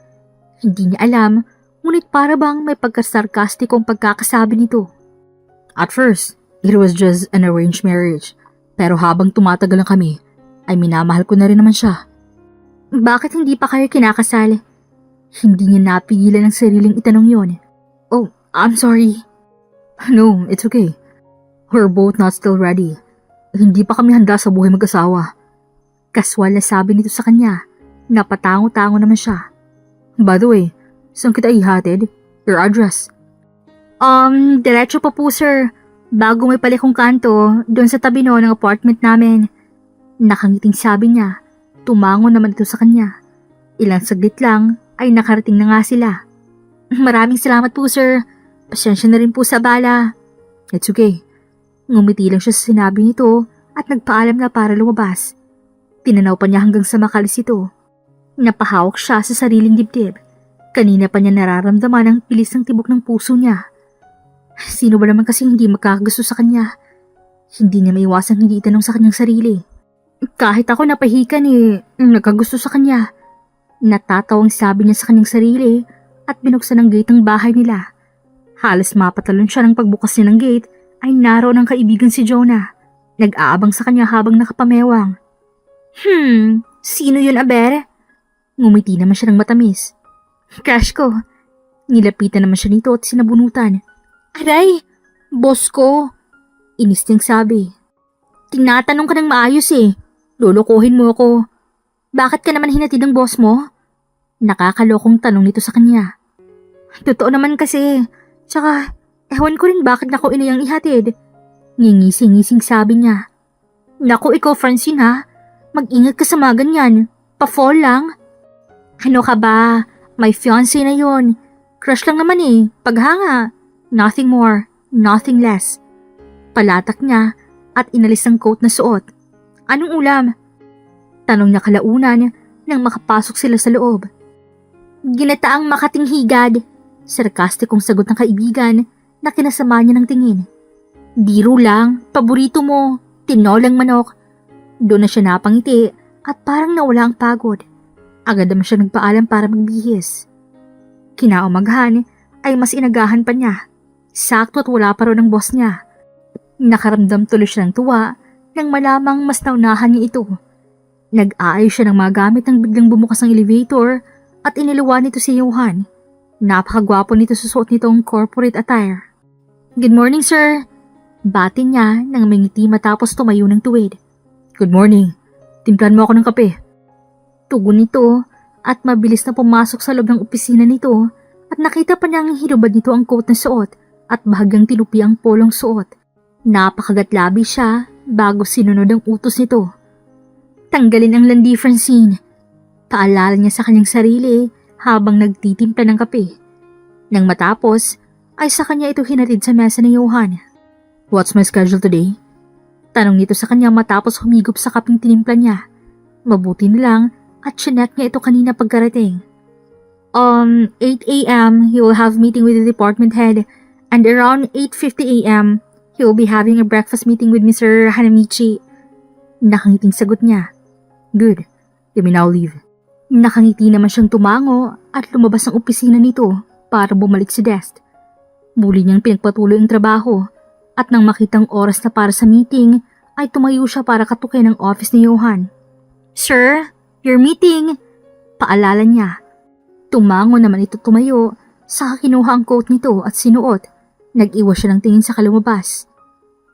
Hindi niya alam, ngunit para bang may pagkasarkastikong pagkakasabi nito. At first, it was just an arranged marriage. Pero habang tumatagal na kami, ay minamahal ko na rin naman siya. Bakit hindi pa kayo kinakasal? Hindi niya napigilan ang sariling itanong yon. Oh, I'm sorry. No, it's okay. We're both not still ready. Hindi pa kami handa sa buhay mag-asawa. Kaswal na sabi nito sa kanya. Napatango-tango naman siya. By the way, saan kita ihatid? Your address? Diretso pa po sir. Bago may palikong kanto, doon sa tabi ng apartment namin. Nakangiting sabi niya. Tumango naman ito sa kanya. Ilang saglit lang ay nakarating na nga sila. Maraming salamat po sir. Pasensya na rin po sa bala. It's okay. Ngumiti lang siya sa sinabi nito at nagpaalam na para lumabas. Tinanaw pa niya hanggang sa makalis ito. Napahawak siya sa sariling dibdib. Kanina pa niya nararamdaman ang bilis ng tibok ng puso niya. Sino ba naman kasi hindi magkakagusto sa kanya? Hindi niya maiwasang hindi itanong sa kanyang sarili. Kahit ako napahikan nagkagusto sa kanya. Natatawang sabi niya sa kanyang sarili at binuksan ang gate ng bahay nila. Halos mapatalon siya ng pagbukas niya ng gate ay naroon ang kaibigan si Jonah. Nag-aabang sa kanya habang nakapamewang. Sino yun, Aber? Ngumiti naman siya ng matamis. Crush ko. Nilapitan naman siya nito at sinabunutan. Aray! Boss ko! Inis niyang sabi. Tinatanong ka ng maayos Lolokohin mo ako. Bakit ka naman hinatid ng boss mo? Nakakalokong tanong nito sa kanya. Totoo naman kasi. Tsaka, ewan ko rin bakit nako inayang ihatid. Ngingising-ngising sabi niya. Naku, ikaw Francine ha. Mag-ingat ka sa mga ganyan. Pa-fall lang. Ano ka ba? May fiancé na yon. Crush lang naman Paghanga. Nothing more, nothing less. Palatak niya at inalis ang coat na suot. Anong ulam? Tanong niya kalaunan nang makapasok sila sa loob. Ginataang makating higad. Sarkastikong sagot ng kaibigan na kinasama niya ng tingin. Biro lang, paborito mo, tinolang manok. Doon na siya napangiti at parang nawala ang pagod. Agad naman siya nagpaalam para magbihis. Kinaumagahan ay mas inagahan pa niya. Sakto at wala pa rin ang boss niya. Nakaramdam tuloy siya ng tuwa nang malamang mas naunahan niya ito. Nag-aayos siya ng mga gamit nang biglang bumukas ang elevator at iniluwan nito si Johan. Napakagwapo nito sa suot nitong corporate attire. Good morning, sir. Bati niya nang mangiti matapos tumayo ng tuwid. Good morning. Timplan mo ako ng kape. Tugon nito at mabilis na pumasok sa loob ng opisina nito at nakita pa niyang hinubad nito ang coat na suot at bahagyang tinupi ang polong suot. Napakagatlabi siya bago sinunod ang utos nito. Tanggalin ang landi, Francine. Paalala niya sa kanyang sarili habang nagtitimpla ng kape. Nang matapos, ay sa kanya ito hinatid sa mesa ni Johan. What's my schedule today? Tanong nito sa kanya matapos humigop sa kaping tinimpla niya. Mabuti na lang at chinek niya ito kanina pagkarating. 8 a.m. he will have meeting with the department head and around 8:50 a.m. he will be having a breakfast meeting with Mr. Hanamichi. Nakangiting sagot niya. Good. Let me now leave. Nakangiti naman siyang tumango at lumabas ng opisina nito para bumalik sa desk. Muli niyang pinagpatuloy ang trabaho at nang makitang oras na para sa meeting ay tumayo siya para katukin ang office ni Johan. Sir, your meeting! Paalala niya. Tumango naman ito tumayo, saka kinuha ang coat nito at sinuot. Nag-iwas siya ng tingin sa kalumabas.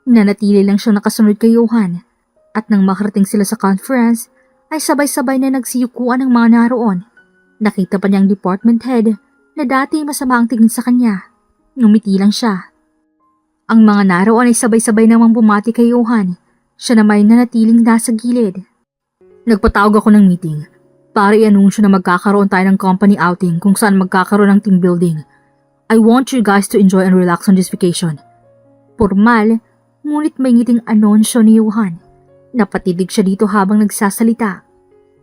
Nanatili lang siyang nakasunod kay Johan at nang makarating sila sa conference ay sabay-sabay na nagsiyukuan ang mga naroon. Nakita pa niya ang department head na dati masama ang tingin sa kanya. Ngumiti lang siya. Ang mga naroon ay sabay-sabay namang bumati kay Johan. Siya naman ay nanatiling nasa gilid. Nagpatawag ako ng meeting para i-anunsyo na magkakaroon tayo ng company outing kung saan magkakaroon ng team building. I want you guys to enjoy and relax on this vacation. Formal, ngunit may ngiting anunsyo ni Johan. Napatidig siya dito habang nagsasalita.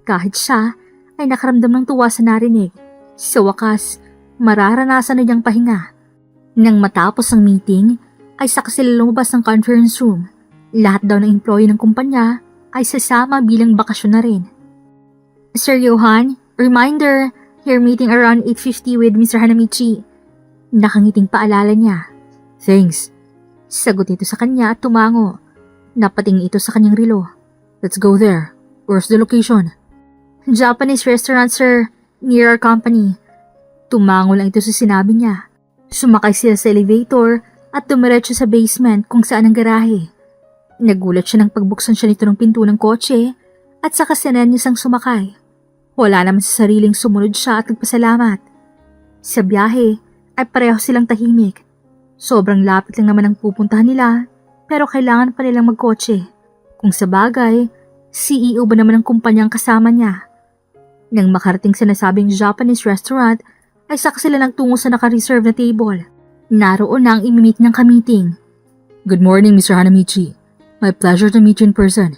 Kahit siya ay nakaramdam ng tuwa sa narinig. Sa wakas, mararanasan na niyang pahinga. Nang matapos ang meeting, ay saka sila lumabas ng conference room. Lahat daw ng employee ng kumpanya ay sasama bilang bakasyon na rin. Sir Johan, reminder, your meeting around 8:50 with Mr. Hanamichi. Nakangiting paalala niya. Thanks. Sagot nito sa kanya at tumango. Napatingin ito sa kanyang relo. Let's go there. Where's the location? Japanese restaurant, sir. Near our company. Tumango lang ito sa sinabi niya. Sumakay sila sa elevator at dumiretso sa basement kung saan ang garahe. Nagulat siya nang pagbuksan siya nito ng pinto ng kotse at saka sinenyas ang sumakay. Wala naman sa sariling sumunod siya at nagpasalamat. Sa biyahe ay pareho silang tahimik. Sobrang lapit lang naman ang pupuntahan nila pero kailangan pa nilang magkotse. Kung sa bagay, CEO ba naman ang kumpanyang kasama niya? Nang makarating sa nasabing Japanese restaurant ay saka sila nagtungo sa naka-reserve na table. Naroon na ang imimit ng kamiting. Good morning, Mr. Hanamichi. My pleasure to meet you in person.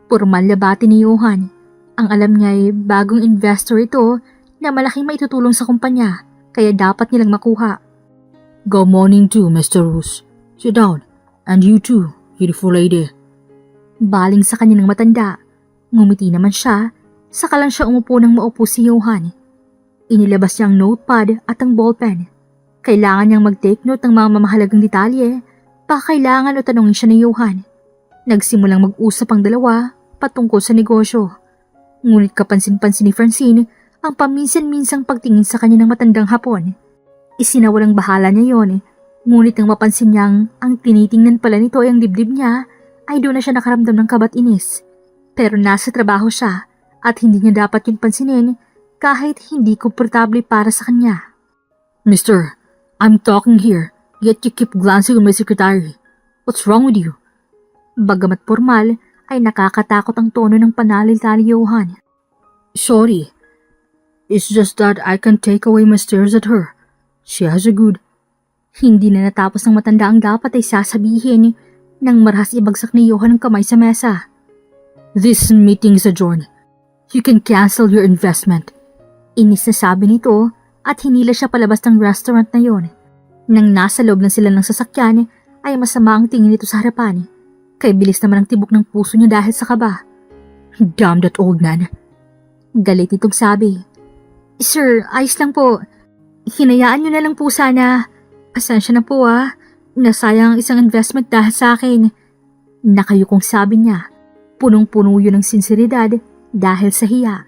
Pormal labati ni Johan. Ang alam niya ay bagong investor ito na malaking maitutulong sa kumpanya kaya dapat nilang makuha. Good morning too, Mr. Roos. Sit down. And you too, beautiful lady. Baling sa kanya ng matanda. Ngumiti naman siya, saka lang siya umupo nang maupo si Johan. Inilabas niya ang notepad at ang ballpen. Kailangan niyang mag-take note ng mga mamahalagang detalye, kailangan o tanongin siya ni Johan. Nagsimulang mag-usap ang dalawa patungkol sa negosyo. Ngunit kapansin-pansin ni Francine ang paminsan-minsang pagtingin sa kanya ng matandang Hapon. Isinawalang bahala niya yon, ngunit nang mapansin niyang ang tinitingnan pala nito ay ang dibdib niya, ay doon na siya nakaramdam ng kabat-inis. Pero nasa trabaho siya at hindi niya dapat yun pansinin kahit hindi komportable para sa kanya. Mister, I'm talking here, yet you keep glancing at my secretary. What's wrong with you? Bagamat formal, ay nakakatakot ang tono ng panalil-tali Johan. Sorry. It's just that I can't take away my stares at her. She has a good... Hindi na natapos ng matanda ang dapat ay sasabihin nang marahas ibagsak ni Johan ang kamay sa mesa. This meeting is adjourned. You can cancel your investment. Inis na sabi nito at hinila siya palabas ng restaurant na yon. Nang nasa loob na sila ng sasakyan ay masama ang tingin nito sa harapan. Kay bilis naman ang tibok ng puso niya dahil sa kaba. Damn that old man. Galit itong sabi. Sir, ayos lang po. Hinayaan niyo na lang po sana. Pasensya na po Nasayang ang isang investment dahil sa akin. Nakayukong sabi niya. Punong-puno yun ng sinseridad dahil sa hiya.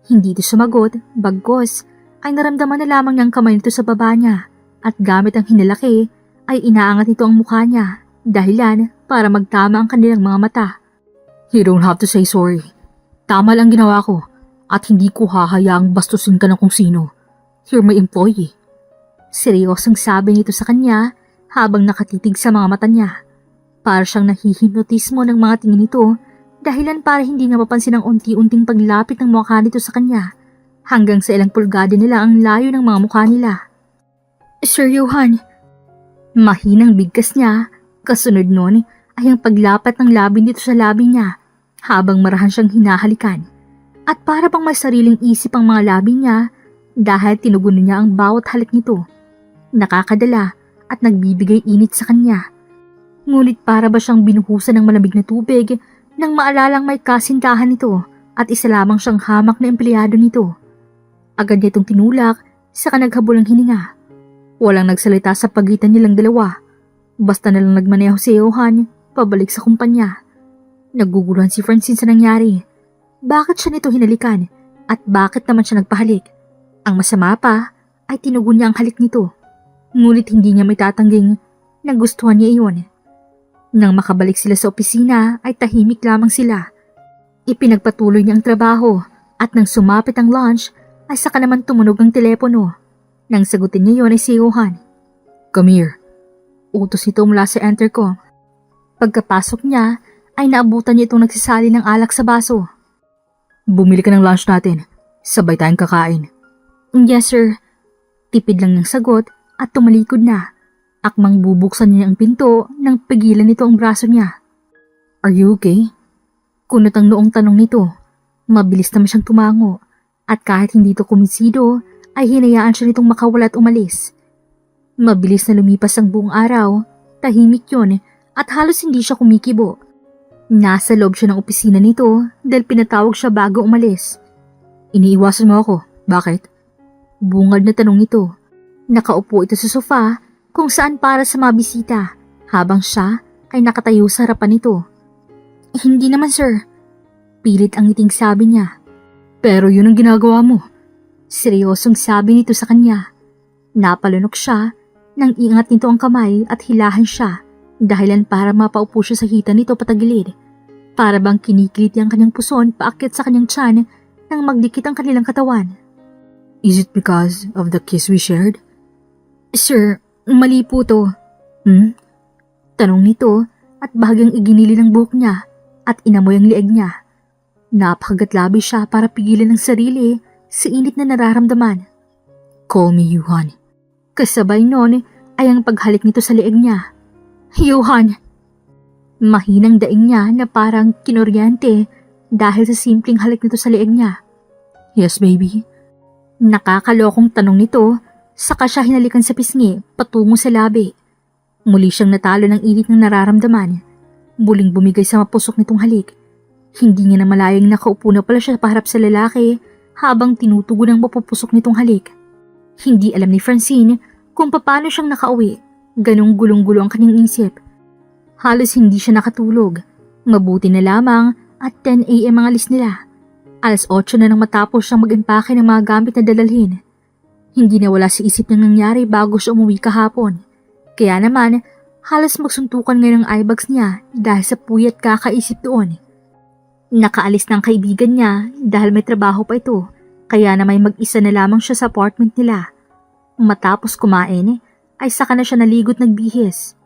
Hindi ito sumagot, bagkos ay naramdaman na lamang niyang kamay nito sa baba niya at gamit ang hinalaki ay inaangat nito ang mukha niya dahilan para magtama ang kanilang mga mata. You don't have to say sorry. Tama lang ginawa ko at hindi ko hahayaang bastusin ka ng kung sino. You're my employee. Seryosong sabi nito sa kanya habang nakatitig sa mga mata niya. Para siyang nahihipnotismo ng mga tingin nito dahilan para hindi nga mapansin ang unti-unting paglapit ng mukha nito sa kanya hanggang sa ilang pulgada nila ang layo ng mga mukha nila. Sir Johan, mahinang bigkas niya, kasunod nun ay ang paglapat ng labi nito sa labi niya habang marahan siyang hinahalikan. At para bang may sariling isip ang mga labi niya dahil tinugunan niya ang bawat halik nito. Nakakadala at nagbibigay init sa kanya. Ngunit para ba siyang binuhusan ng malamig na tubig nang maalalang may kasintahan nito at isa lamang siyang hamak na empleyado nito. Agad niya itong tinulak saka naghabol ang hininga. Walang nagsalita sa pagitan nilang dalawa. Basta na lang nagmaneho si Johan pabalik sa kumpanya. Naguguluhan si Francine sa nangyari. Bakit siya nito hinalikan at bakit naman siya nagpahalik? Ang masama pa ay tinugon niya ang halik nito. Ngunit hindi niya may tatangging nagustuhan niya iyon. Nang makabalik sila sa opisina ay tahimik lamang sila. Ipinagpatuloy niya ang trabaho at nang sumapit ang lunch ay saka naman tumunog ang telepono. Nang sagutin niya yon ay si Johan. Come here. Utos ito mula sa intercom. Pagkapasok niya ay naabutan niya itong nagsisali ng alak sa baso. Bumili ka ng lunch natin. Sabay tayong kakain. Yes sir. Tipid lang ng sagot at tumalikod na. Akmang bubuksan niya ang pinto nang pigilan nito ang braso niya. Are you okay? Kunot ang noong tanong nito. Mabilis naman siyang tumango at kahit hindi ito kuminsido ay hinayaan siya nitong makawala at umalis. Mabilis na lumipas ang buong araw, tahimik yun at halos hindi siya kumikibo. Nasa loob siya ng opisina nito dahil pinatawag siya bago umalis. Iniiwasan mo ako. Bakit? Bungad na tanong nito. Nakaupo ito sa sofa kung saan para sa mga bisita habang siya ay nakatayo sa harapan nito. Hindi naman sir. Pilit ang ngiting sabi niya. Pero yun ang ginagawa mo. Seryosong sabi nito sa kanya. Napalunok siya nang iangat nito ang kamay at hilahan siya dahilan para mapaupo siya sa hita nito patagilid. Para bang kinikilit ang kanyang puson paakyat sa kanyang tiyan nang magdikit ang kanilang katawan. Is it because of the kiss we shared? Sir, mali po to. Tanong nito at bahagyang iginili ng buhok niya at inamoy ang leeg niya. Napakagatlabi siya para pigilan ang sarili sa init na nararamdaman. Call me Yuhan. Kasabay noon ay ang paghalik nito sa leeg niya. Yuhan! Mahinang daing niya na parang kinoryante dahil sa simpleng halik nito sa leeg niya. Yes, baby. Nakakalokong tanong nito, saka siya hinalikan sa pisngi patungo sa labi. Muli siyang natalo ng init ng nararamdaman. Muling bumigay sa mapusok nitong halik. Hindi niya na malayang nakaupo na pala siya paharap sa lalaki habang tinutugon ang mapupusok nitong halik. Hindi alam ni Francine kung paano siyang nakauwi. Ganong gulong-gulo ang kanyang isip. Halos hindi siya nakatulog. Mabuti na lamang at 10 a.m. ang alis nila. Alas 8 na nang matapos siyang mag-impake ng mga gamit na dadalhin. Hindi na wala sa isip ng nangyari bago siya umuwi kahapon. Kaya naman, halos magsuntukan ngayon ang eyebags niya dahil sa puyat kakaisip doon. Nakaalis ng kaibigan niya dahil may trabaho pa ito, kaya na may mag-isa na lamang siya sa apartment nila. Matapos kumain, ay saka na siya naligot nagbihis.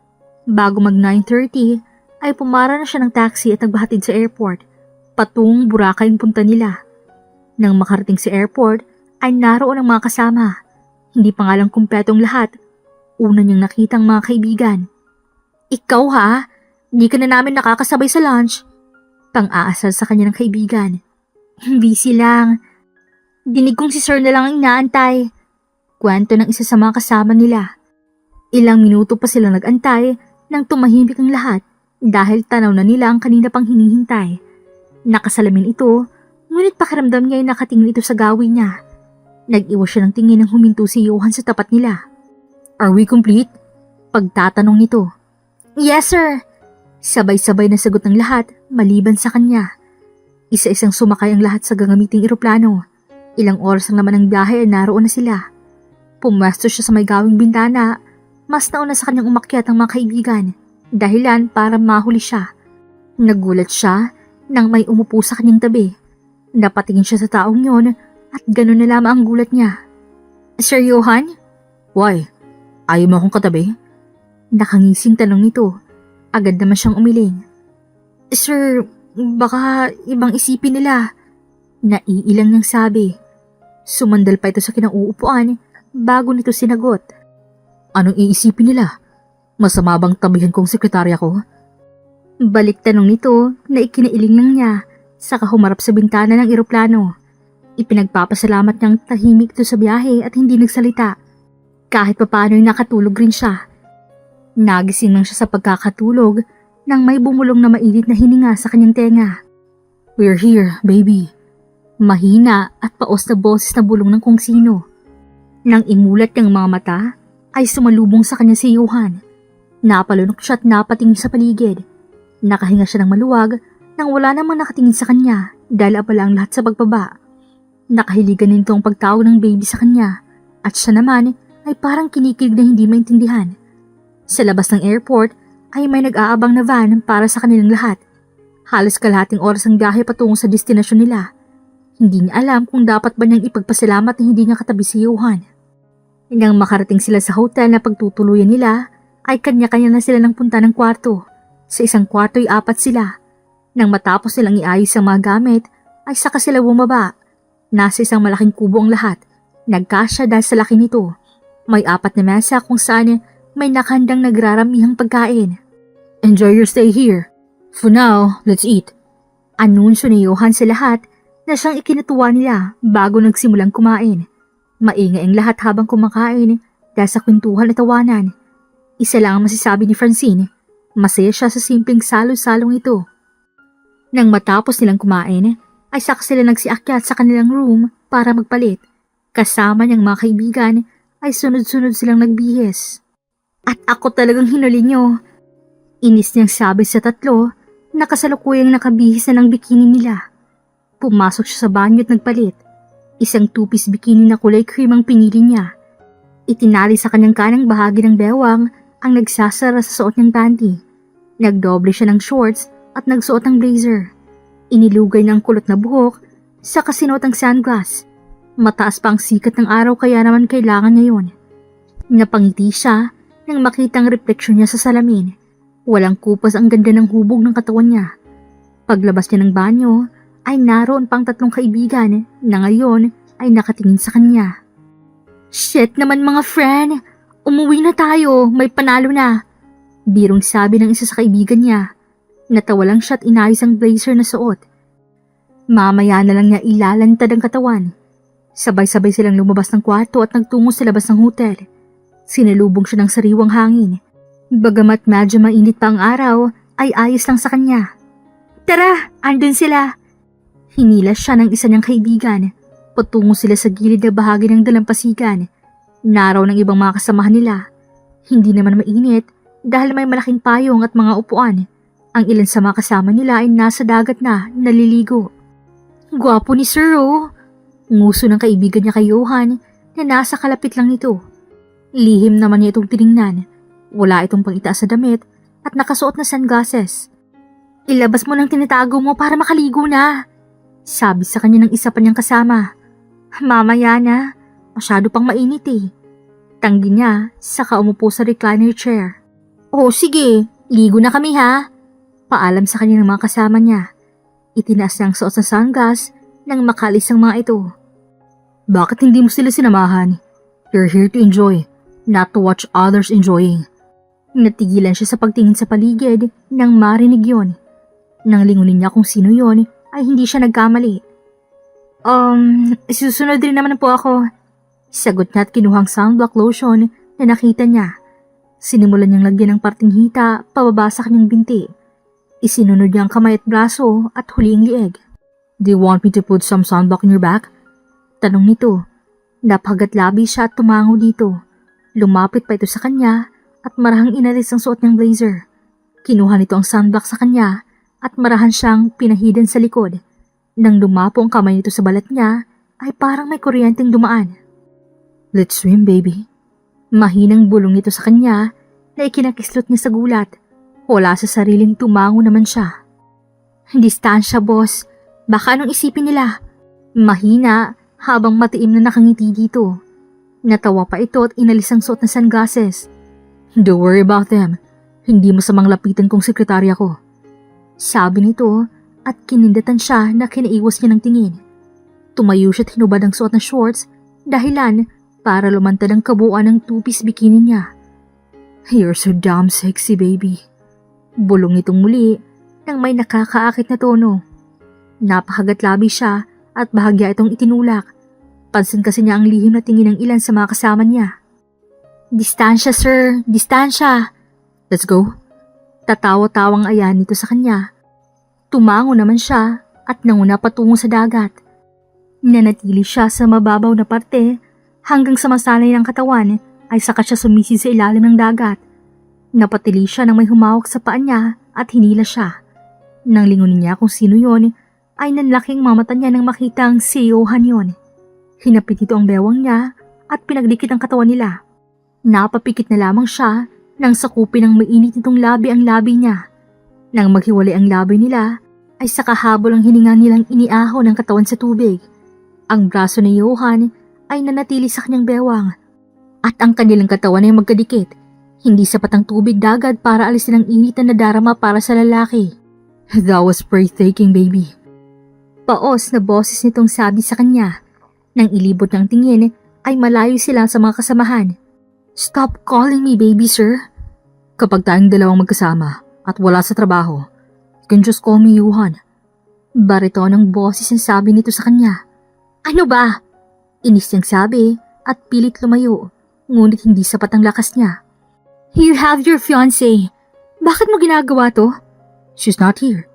Bago mag 9:30, ay pumara na siya ng taxi at nagbahatid sa airport. Patungong Boracay ang punta nila. Nang makarating sa airport, ay naroon ang mga kasama. Hindi pa nga lang kumpletong lahat. Una niyang nakita ang mga kaibigan. Ikaw ha? Di ka na namin nakakasabay sa lunch. Pang-aasar sa kanya ng kaibigan. Busy lang. Dinig kong si sir na lang ang inaantay. Kwento ng isa sa mga kasama nila. Ilang minuto pa sila nag-antay nang tumahimik ang lahat dahil tanaw na nila ang kanina pang hinihintay. Nakasalamin ito, ngunit pakiramdam niya ay nakatingin ito sa gawin niya. Nag-iwas siya ng tingin nang huminto si Johan sa tapat nila. Are we complete? Pagtatanong nito. Yes sir. Sabay-sabay na sagot ng lahat maliban sa kanya. Isa-isang sumakay ang lahat sa gagamiting eroplano. Ilang oras lang naman ang biyahe ay naroon na sila. Pumwesto siya sa may gawing bintana. Mas nauna sa kanyang umakyat ang mga kaibigan. Dahilan para mahuli siya. Nagulat siya nang may umupo sa kanyang tabi. Napatingin siya sa taong yon at gano'n na lamang ang gulat niya. Sir Johan? Why? Ayaw mo akong katabi? Nakangising tanong nito. Agad naman siyang umiling. Sir, baka ibang isipin nila. Naiilang niyang sabi. Sumandal pa ito sa kinauupuan bago nito sinagot. Anong iisipin nila? Masama bang tabihan kong sekretarya ko? Balik tanong nito na ikinailing lang niya saka humarap sa bintana ng eroplano. Ipinagpapasalamat niyang tahimik ito sa biyahe at hindi nagsalita. Kahit papaano'y nakatulog rin siya. Nagising lang siya sa pagkakatulog nang may bumulong na mainit na hininga sa kanyang tenga. We're here, baby. Mahina at paos na boses na bulong ng kung sino. Nang imulat niyang mga mata, ay sumalubong sa kanya si Johan. Napalunok siya at napatingin sa paligid. Nakahinga siya ng maluwag nang wala namang nakatingin sa kanya dahil abala ang lahat sa pagbaba. Nakahiligan nito ang pagtawag ng baby sa kanya at siya naman ay parang kinikilig na hindi maintindihan. Sa labas ng airport ay may nag-aabang na van para sa kanilang lahat. Halos kalahating oras ang biyahe patungo sa destinasyon nila. Hindi niya alam kung dapat ba niyang ipagpasalamat na hindi niya katabi si Johan. Nang makarating sila sa hotel na pagtutuluyan nila, ay kanya-kanya na sila ng punta ng kwarto. Sa isang kwarto ay 4 sila. Nang matapos nilang iayos ang mga gamit, ay saka sila bumaba. Nasa isang malaking kubo ang lahat. Nagkasya dahil sa laki nito. May 4 na mesa kung saan may nakahandang nagraramihang pagkain. Enjoy your stay here. For now, let's eat. Anunsyo ni Johan sa lahat na siyang ikinatuwa nila bago nagsimulang kumain. Maingay ang lahat habang kumakain dahil sa kwentuhan at tawanan. Isa lang ang masasabi ni Francine, masaya siya sa simpleng salo-salong ito. Nang matapos nilang kumain, ay saka sila nagsiakyat sa kanilang room para magpalit. Kasama niyang mga kaibigan ay sunod-sunod silang nagbihis. At ako talagang hinuli niyo. Inis niyang sabi sa tatlo na kasalukuyang nakabihis na ng bikini nila. Pumasok siya sa banyo at nagpalit. Isang two-piece bikini na kulay cream ang pinili niya. Itinali sa kanyang kanang bahagi ng bewang ang nagsasara sa suot niyang panty. Nagdoble siya ng shorts at nagsuot ng blazer. Inilugay ng kulot na buhok sa kasinuot ang sunglass. Mataas pa ang sikat ng araw kaya naman kailangan niya yun. Napangiti siya nang makita ang refleksyon niya sa salamin. Walang kupas ang ganda ng hubog ng katawan niya. Paglabas niya ng banyo ay naroon pang tatlong kaibigan na ngayon ay nakatingin sa kanya. Shit naman mga friend! Umuwi na tayo, may panalo na! Birong sabi ng isa sa kaibigan niya. Natawa lang siya at inayos ang blazer na suot. Mamaya na lang niya ilalantad ang katawan. Sabay-sabay silang lumabas ng kwarto at nagtungo sa labas ng hotel. Sinalubong siya ng sariwang hangin. Bagamat medyo mainit pa ang araw, ay ayos lang sa kanya. Tara, andun sila! Hinila siya ng isa niyang kaibigan. Patungo sila sa gilid na bahagi ng dalampasigan. Naraw ng ibang mga kasamahan nila. Hindi naman mainit dahil may malaking payong at mga upuan. Ang ilan sa mga kasama nila ay nasa dagat na naliligo. Gwapo ni Sir oh! Nguso ng kaibigan niya kay Johan na nasa kalapit lang nito. Lihim naman niya itong tiningnan. Wala itong pangitaas sa damit at nakasuot na sunglasses. Ilabas mo ng tinatago mo para makaligo na. Sabi sa kanya ng isa pa niyang kasama. Mamaya na, masyado pang mainit eh. Tanggi niya, saka umupo sa recliner chair. Oh sige, ligo na kami ha. Paalam sa kanya ng mga kasama niya. Itinaas niya ang suot sa sunglass nang makalis ang mga ito. Bakit hindi mo sila sinamahan? You're here to enjoy, not to watch others enjoying. Natigilan siya sa pagtingin sa paligid nang marinig yon. Nang lingunin niya kung sino yon, ay hindi siya nagkamali. Susunod rin naman po ako. Sagot niya at kinuhang sunblock lotion na nakita niya. Sinimulan niyang lagyan ng parting hita pababa sa kanyang binti. Isinunod niya ang kamay at braso at huli ang lieg. Do you want me to put some sunblock in your back? Tanong nito. Napagat labi siya at tumango dito. Lumapit pa ito sa kanya at marahang inalis ang suot niyang blazer. Kinuha nito ang sunblock sa kanya at marahan siyang pinahidan sa likod. Nang lumapo ang kamay nito sa balat niya, ay parang may kuryenteng dumaan. Let's swim, baby. Mahinang bulong nito sa kanya na ikinakislot niya sa gulat. Wala sa sariling tumango naman siya. Distansya, boss. Baka anong isipin nila? Mahina habang matiim na nakangiti dito. Natawa pa ito at inalis ang suot na sunglasses. Don't worry about them. Hindi masamang lapitan kong sekretarya ko. Sabi nito at kinindatan siya na kinaiwas niya ng tingin. Tumayo siya at hinubad ang suot na shorts dahilan para lumantad ang kabuuan ng two-piece bikini niya. You're so damn sexy, baby. Bulong nitong muli nang may nakakaakit na tono. Napakagat labi siya at bahagya itong itinulak. Pansin kasi niya ang lihim na tingin ng ilan sa mga kasama niya. Distansya, sir. Distansya. Let's go. Tatawa-tawang ayan nito sa kanya. Tumango naman siya at nanguna patungo sa dagat. Nanatili siya sa mababaw na parte hanggang sa masanay ng katawan ay saka siya sumisid sa ilalim ng dagat. Napatili siya nang may humawak sa paa niya at hinila siya. Nang lingunin niya kung sino yon, ay nanlaking mamata niya nang makita ang si Johan yon. Hinapit ito ang bewang niya at pinagdikit ang katawan nila. Napapikit na lamang siya nang sakupin ng mainit nitong labi ang labi niya. Nang maghiwalay ang labi nila, ay sakahabol ang hininga nilang iniahaw ng katawan sa tubig. Ang braso ni Johan ay nanatili sa kanyang bewang at ang kanilang katawan ay magkadikit. Hindi sapat ang tubig dagat para alisin ang init na nadarama para sa lalaki. That was breathtaking, baby. Paos na boses nitong sabi sa kanya. Nang ilibot ng tingin ay malayo sila sa mga kasamahan. Stop calling me baby, sir. Kapag tayong dalawang magkasama at wala sa trabaho, you can just call me Johan. Bariton ang boses ang sabi nito sa kanya. Ano ba? Inis niyang sabi at pilit lumayo, ngunit hindi sapat ang lakas niya. You have your fiancé. Bakit mo ginagawa to? She's not here.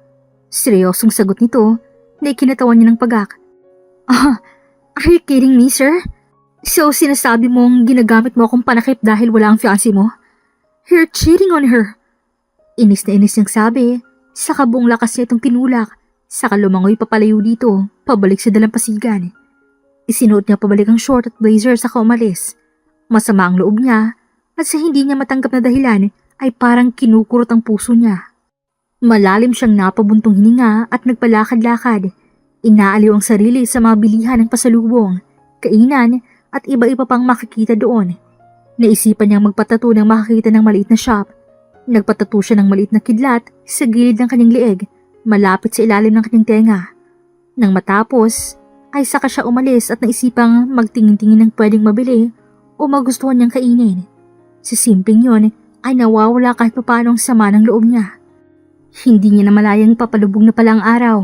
Seryosong sagot nito na ikinatawan niya ng pagak. Are you kidding me, sir? So sinasabi mong ginagamit mo akong panakip dahil wala ang fiancé mo? You're cheating on her. Inis na inis niyang sabi, saka buong lakas niya itong tinulak, saka lumangoy papalayo dito, pabalik sa dalampasigan. Isinuot niya pabalik ang short at blazer saka umalis. Masama ang loob niya at sa hindi niya matanggap na dahilan ay parang kinukurot ang puso niya. Malalim siyang napabuntong hininga at nagpalakad-lakad. Inaaliw ang sarili sa mga bilihan ng pasalubong, kainan at iba-iba pang makikita doon. Naisipan niyang magpatato nang makakita ng maliit na shop. Nagpatato siya ng maliit na kidlat sa gilid ng kanyang leeg, malapit sa ilalim ng kanyang tenga. Nang matapos, ay saka siya umalis at naisipang magtingin-tingin ng pwedeng mabili o magustuhan niyang kainin. Sa simpleng yon ay nawawala kahit papaano ang sama ng loob niya. Hindi niya namalayang papalubog na pala ang araw.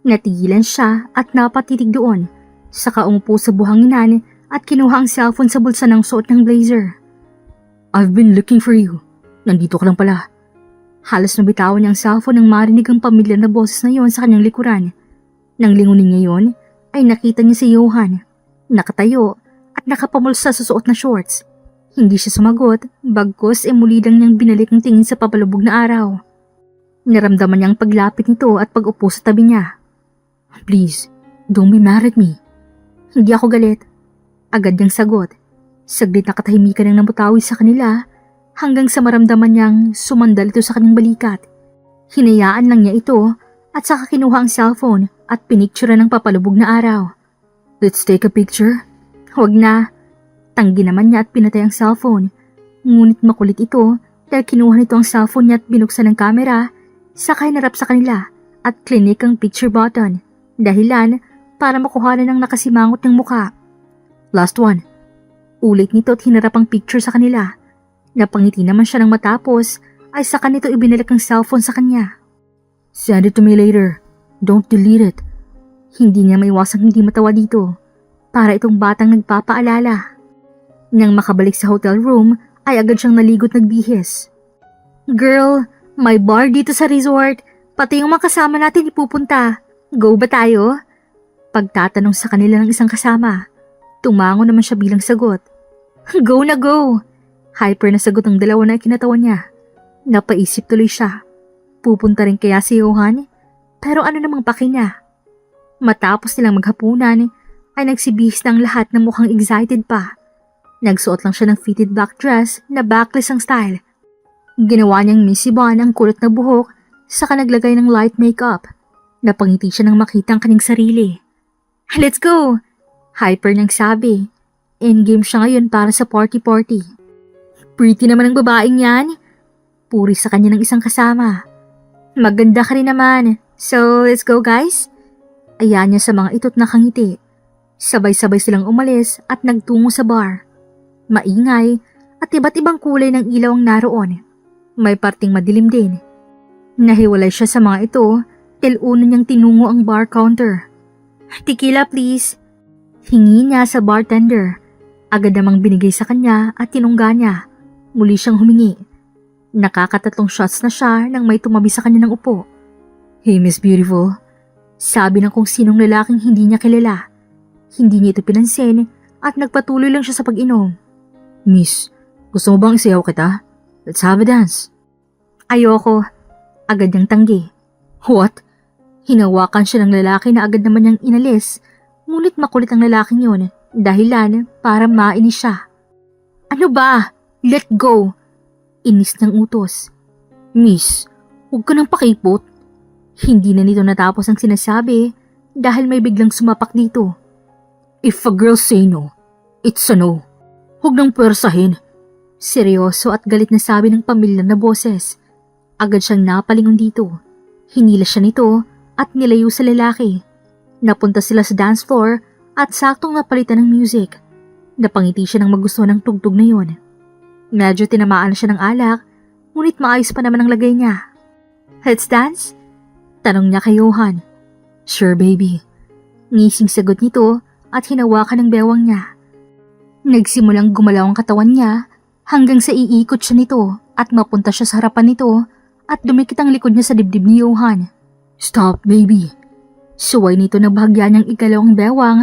Natigilan siya at napatitig doon. Saka umupo sa buhanginan at kinuha ang cellphone sa bulsa ng suot ng blazer. I've been looking for you. Nandito ka lang pala. Halos nabitawan niya ang cellphone nang marinig ang pamilyar na boses na yon sa kanyang likuran. Nang lingunin niya yon, ay nakita niya si Johan. Nakatayo at nakapamulsa sa suot na shorts. Hindi siya sumagot, bagkus muli lang niyang binalik ang tingin sa papalubog na araw. Naramdaman niya ang paglapit nito at pag-upo sa tabi niya. Please, don't be mad at me. Hindi ako galit. Agad niyang sagot. Saglit na katahimikan ang namutawi sa kanila hanggang sa maramdaman niyang sumandal ito sa kanyang balikat. Hinayaan lang niya ito at saka kinuha ang cellphone at pinictura ng papalubog na araw. Let's take a picture. Huwag na. Tanggi naman niya at pinatay ang cellphone. Ngunit makulit ito dahil kinuha nito ang cellphone niya at binuksan ang camera, saka hinarap sa kanila at klinik ang picture button. Dahilan para makuhanan ng nakasimangot ng muka. Last one. Ulit nito at hinarap ang picture sa kanila. Napangiti naman siya nang matapos ay saka nito ibinalik ang cellphone sa kanya. Send it to me later. Don't delete it. Hindi niya maiwasang hindi matawa dito. Para itong batang nagpapaalala. Nang makabalik sa hotel room ay agad siyang naligot nagbihis. Girl, may bar dito sa resort. Pati yung mga kasama natin ipupunta. Go ba tayo? Pagtatanong sa kanila ng isang kasama. Tumango naman siya bilang sagot. Go na go! Hyper na sagot ang dalawa na ikinatawan niya. Napaisip tuloy siya. Pupunta rin kaya si Johan? Pero ano namang paki niya? Matapos nilang maghapunan, ay nagsibihis ng lahat na mukhang excited pa. Nagsuot lang siya ng fitted black dress na backless ang style. Ginawa niyang Missy Bon ang kulot na buhok, saka naglagay ng light makeup. Napangiti siya nang makita ang kanyang sarili. Let's go! Hyper niyang sabi. Endgame siya ngayon para sa party-party. Pretty naman ang babaeng yan. Puri sa kanya ng isang kasama. Maganda ka rin naman. So, let's go guys? Ayan niya sa mga ito't nakangiti. Sabay-sabay silang umalis at nagtungo sa bar. Maingay at iba't ibang kulay ng ilaw ang naroon. May parting madilim din. Nahiwalay siya sa mga ito dahil una niyang tinungo ang bar counter. Tequila please. Hingi niya sa bartender. Agad namang binigay sa kanya at tinungga niya. Muli siyang humingi. Nakakatatlong shots na siya nang may tumabi sa kanya ng upo. Hey Miss Beautiful. Sabi ng kung sinong lalaking hindi niya kilala. Hindi niya ito pinansin at nagpatuloy lang siya sa pag-inom. Miss, gusto mo bang isayaw kita? Let's have a dance. Ayoko. Agad niyang tanggi. What? Hinawakan siya ng lalaki na agad naman niyang inalis. Ngunit makulit ang lalaking yun, dahilan para mainis siya. Ano ba? Let go! Inis ng utos. Miss, huwag ka nang pakipot. Hindi na nito natapos ang sinasabi dahil may biglang sumapak dito. If a girl say no, it's a no. Huwag nang pwersahin. Seryoso at galit na sabi ng pamilyar na boses. Agad siyang napalingon dito. Hinila siya nito at nilayo sa lalaki. Napunta sila sa dance floor at saktong napalitan ng music. Napangiti siya ng magustuhan ng tugtog na yon. Medyo tinamaan siya ng alak, ngunit maayos pa naman ang lagay niya. Let's dance? Tanong niya kay Johan. Sure baby. Ngising sagot nito at hinawakan ng bewang niya. Nagsimulang gumalaw ang katawan niya hanggang sa iikot siya nito at mapunta siya sa harapan nito at dumikit ang likod niya sa dibdib ni Johan. Stop, baby. Suway nito na bahagya niyang igalaw ang bewang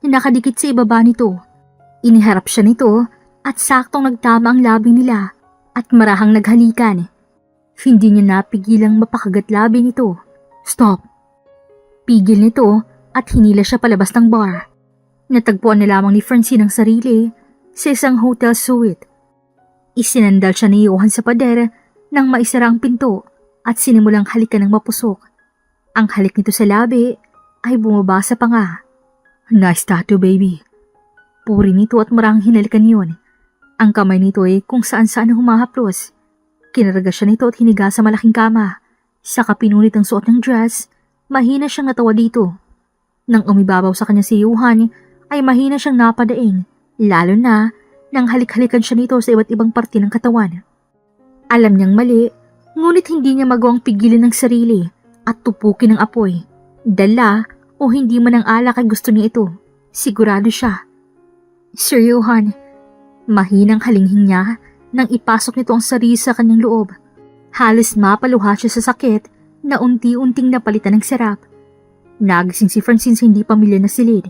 na nakadikit sa ibaba nito. Iniharap siya nito at saktong nagtama ang labi nila at marahang naghalikan. Hindi niya napigilang mapakagat labi nito. Stop. Pigil nito at hinila siya palabas ng bar. Natagpuan na lamang ni Francine ang sarili sa isang hotel suite. Isinandal siya ni Johan sa pader nang maisara ang pinto at sinimulang halikan ng mapusok. Ang halik nito sa labi ay bumaba sa panga. Nice tattoo, baby. Puri nito at marang hinalikan yun. Ang kamay nito ay kung saan-saan humahaplos. Kinaraga siya nito at hiniga sa malaking kama. Saka pinunit ang suot ng dress, mahina siyang natawa dito. Nang umibabaw sa kanya si Johan, ay mahina siyang napadaing, lalo na nang halik-halikan siya nito sa iba't ibang parte ng katawan. Alam niyang mali, ngunit hindi niya magawang pigilan ng sarili at tupukin ng apoy. Dala o hindi man ang alak ay gusto niya ito. Sigurado siya. Sir Johan, mahinang halinghing niya nang ipasok nito ang sarili sa kanyang loob. Halos mapaluha siya sa sakit na unti-unting napalitan ng sarap. Nagising si Francine sa hindi pamilyar na silid.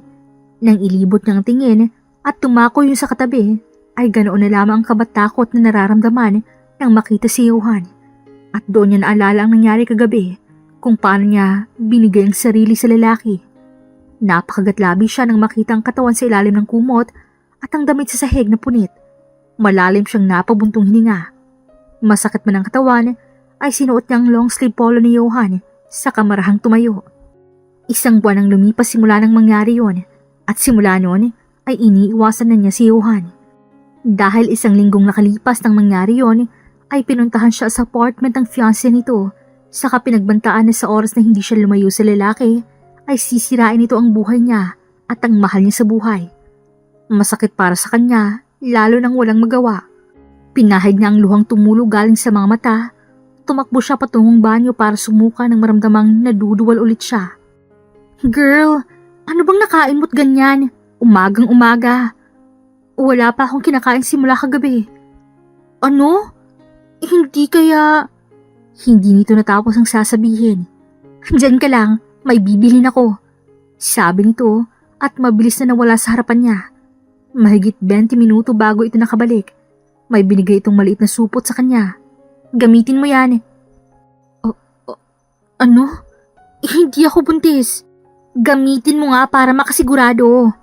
Nang ilibot niyang tingin at tumako yung sa katabi, ay ganoon na lamang ang kabatakot na nararamdaman nang makita si Johan. At doon niya naalala ang nangyari kagabi kung paano niya binigay ang sarili sa lalaki. Napakagatlabi siya nang makita ang katawan sa ilalim ng kumot at ang damit sa sahig na punit. Malalim siyang napabuntong hininga. Masakit man ang katawan, ay sinuot niya ang long sleeve polo ni Johan sa kamarahang tumayo. Isang buwan ang lumipas simula nang mangyari yon. At simula noon ay iniiwasan na niya si Johan. Dahil isang linggong nakalipas nang mangyari yon, ay pinuntahan siya sa apartment ng fiancé nito. Saka pinagbantaan na sa oras na hindi siya lumayo sa lalaki, ay sisirain nito ang buhay niya at ang mahal niya sa buhay. Masakit para sa kanya, lalo nang walang magawa. Pinahid niya ang luhang tumulo galing sa mga mata. Tumakbo siya patungong banyo para sumuka nang maramdamang naduduwal ulit siya. Girl, ano bang nakain mo't ganyan? Umagang umaga. Wala pa akong kinakain simula kagabi. Ano? Hindi kaya... Hindi nito natapos ang sasabihin. Diyan ka lang, may bibilin ako. Sabi nito at mabilis na nawala sa harapan niya. Mahigit 20 minuto bago ito nakabalik. May binigay itong maliit na supot sa kanya. Gamitin mo yan. Ano? Hindi ako buntis. Gamitin mo nga para makasigurado.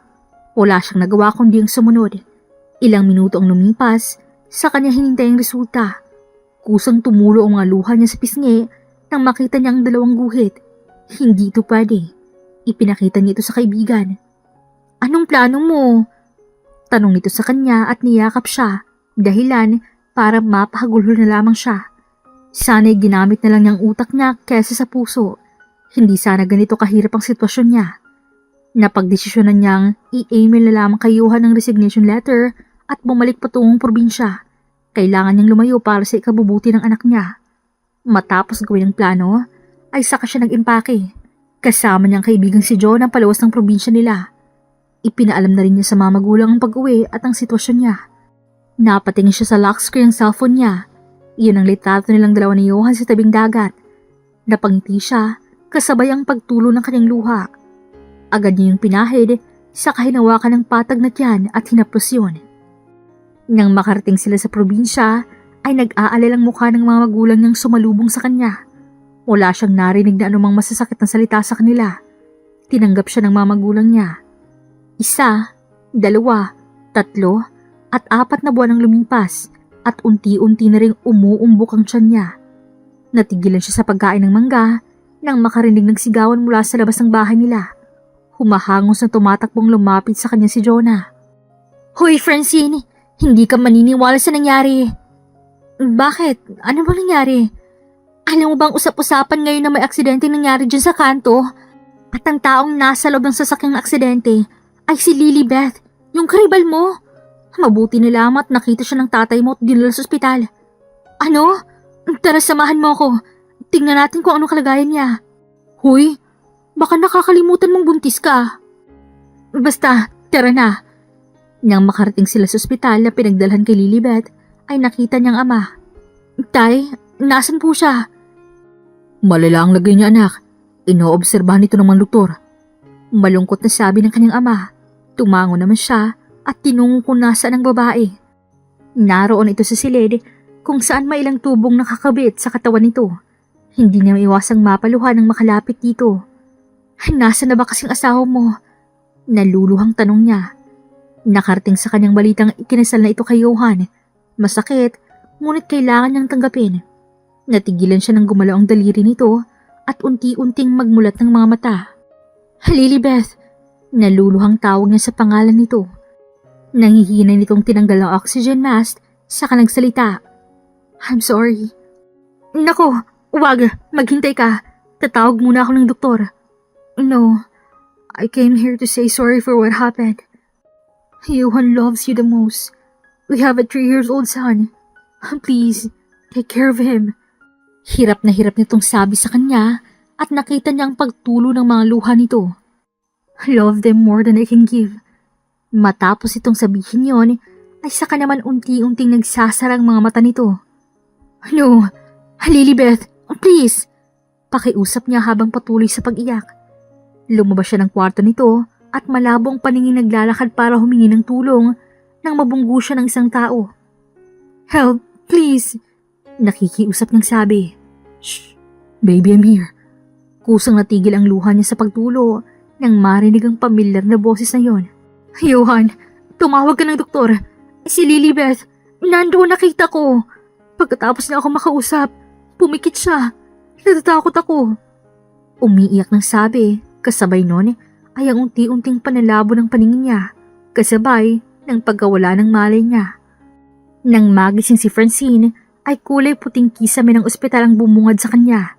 Wala siyang nagawa kundi ang sumunod. Ilang minuto ang lumipas, sa kanya hinintay ang resulta. Kusang tumulo ang mga luha niya sa pisngi nang makita niya ang dalawang guhit. Hindi ito pwede. Ipinakita niya ito sa kaibigan. Anong plano mo? Tanong nito sa kanya at niyakap siya, dahilan para mapahagulo na lamang siya. Sana'y ginamit na lang niyang utak niya kesa sa puso. Hindi sana ganito kahirap ang sitwasyon niya. Napagdesisyonan niyang i-email na lamang kay Johan ang resignation letter at bumalik patungong probinsya. Kailangan niyang lumayo para sa ikabubuti ng anak niya. Matapos gawin ang plano, ay saka siya nag-impake. Kasama niyang kaibigang si John ang palawas ng probinsya nila. Ipinaalam na rin niya sa mga magulang ang pag-uwi at ang sitwasyon niya. Napatingin siya sa lock screen ng cellphone niya. Iyon ang litrato nilang dalawa ni Johan sa tabing dagat. Napangiti siya kasabay ang pagtulo ng kanyang luha. Agad niya yung pinahid, saka hinawakan ng patag na tiyan at hinaplos yun. Nang makarating sila sa probinsya, ay nag-aalalang mukha ng mga magulang niyang sumalubong sa kanya. Wala siyang narinig na anumang masasakit na salita sa kanila. Tinanggap siya ng mga magulang niya. 1, 2, 3, at 4 na buwan ang lumipas at unti-unti na ring umuumbok ang tiyan niya. Natigilan siya sa pagkain ng mangga nang makarinig ng sigawan mula sa labas ng bahay nila. Humahangos na tumatakbong lumapit sa kanya si Jonah. Hoy Francine, hindi ka maniniwala sa nangyari. Bakit? Ano bang nangyari? Alam mo bang usap-usapan ngayon na may aksidente nangyari dyan sa kanto? At ang taong nasa loob ng sasakyang aksidente ay si Lilibeth, yung karibal mo. Mabuti na lamang at nakita siya ng tatay mo at dinala sa ospital. Ano? Tara, samahan mo ako. Tingnan natin kung anong kalagayan niya. Hoy, baka nakakalimutan mong buntis ka. Basta, tara na. Nang makarating sila sa ospital na pinagdalhan kay Lilibet, ay nakita niyang ama. Tay, nasan po siya? Malala ang lagay niya, anak. Inoobserbahan nito ng mga doktor. Malungkot na sabi ng kanyang ama. Tumango naman siya at tinungo kung nasaan ang babae. Naroon ito sa silid kung saan may ilang tubong nakakabit sa katawan nito. Hindi niya maiwasang mapaluhan ng makalapit dito. Nasaan na ba kasing asawa mo? Naluluhang tanong niya. Nakarating sa kanyang balitang ikinasal na ito kay Johan. Masakit, ngunit kailangan niyang tanggapin. Natigilan siya ng gumalaw ang daliri nito at unti-unting magmulat ng mga mata. Lilibet, naluluhang tawag niya sa pangalan nito. Nangihina nitong tinanggal ang oxygen mask saka nagsalita. I'm sorry. Nako, wag, maghintay ka. Tatawag muna ako ng doktor. No, I came here to say sorry for what happened. Johan loves you the most. We have a 3-year-old son. Please, take care of him. Hirap na hirap nitong sabi sa kanya at nakita niya ang pagtulo ng mga luha nito. Love them more than I can give. Matapos itong sabihin yon, ay saka naman unti-unting nagsasara ang mga mata nito. No, Lilibet, please. Pakiusap niya habang patuloy sa pag-iyak. Lumabas siya ng kwarto nito at malabong paningin naglalakad para humingi ng tulong nang mabunggo siya ng isang tao. Help, please. Nakikiusap niyang sabi. Shh, baby, I'm here. Kusang natigil ang luha niya sa pagtulo nang marinig ang pamilyar na boses na yon. Johan, tumawag ka ng doktor. Si Lilibet, nandoon nakita ko. Pagkatapos niya ako makausap, pumikit siya. Natatakot ako. Umiiyak ng sabi, kasabay nun ay ang unti-unting panalabo ng paningin niya, kasabay ng pagkawala ng malay niya. Nang magising si Francine, ay kulay puting kisame ng ospital ang bumungad sa kanya.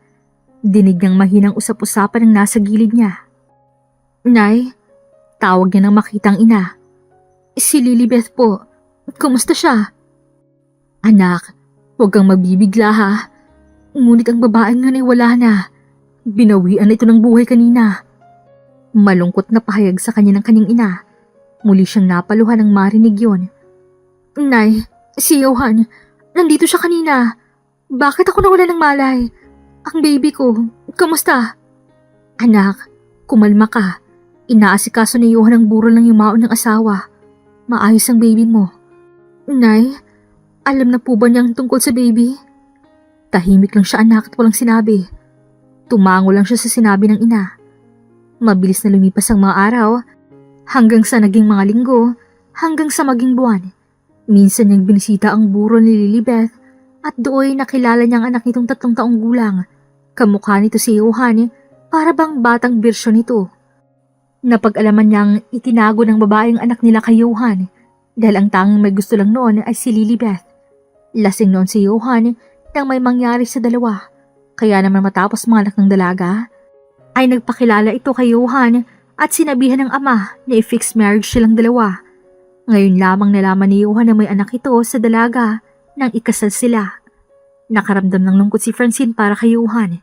Dinig niyang mahinang usap-usapan ang nasa gilid niya. Nay, tawag niya nang makitang ina. Si Lilibet po, kumusta siya? Anak, huwag kang mabibigla ha. Ngunit ang babaeng nga ay wala na. Binawian na ito ng buhay kanina. Malungkot na pahayag sa kanya ng kanyang ina. Muli siyang napaluhan ng marinig yon. Nay, si Johan, nandito siya kanina. Bakit ako nawala ng malay? Ang baby ko, kamusta? Anak, kumalma ka. Inaasikaso ni Johan ang burol ng yumaon ng asawa. Maayos ang baby mo. Nay, alam na po ba niyang tungkol sa baby? Tahimik lang siya anak at walang sinabi. Tumango lang siya sa sinabi ng ina. Mabilis na lumipas ang mga araw, hanggang sa naging mga linggo, hanggang sa maging buwan. Minsan niyang binisita ang burol ni Lilibet at doon nakilala niya ang anak nitong 3 taong gulang. Kamukha nito si Johan, para bang batang bersyon nito. Napag-alaman niyang itinago ng babae ang anak nila kay Johan dahil ang tanging may gusto lang noon ay si Lilibet. Lasing noon si Johan nang may mangyari sa dalawa, kaya naman matapos mga anak ng dalaga, ay nagpakilala ito kay Johan at sinabihan ng ama na i-fix marriage silang dalawa. Ngayon lamang nalaman ni Johan na may anak ito sa dalaga nang ikasal sila. Nakaramdam ng lungkot si Francine para kay Johan.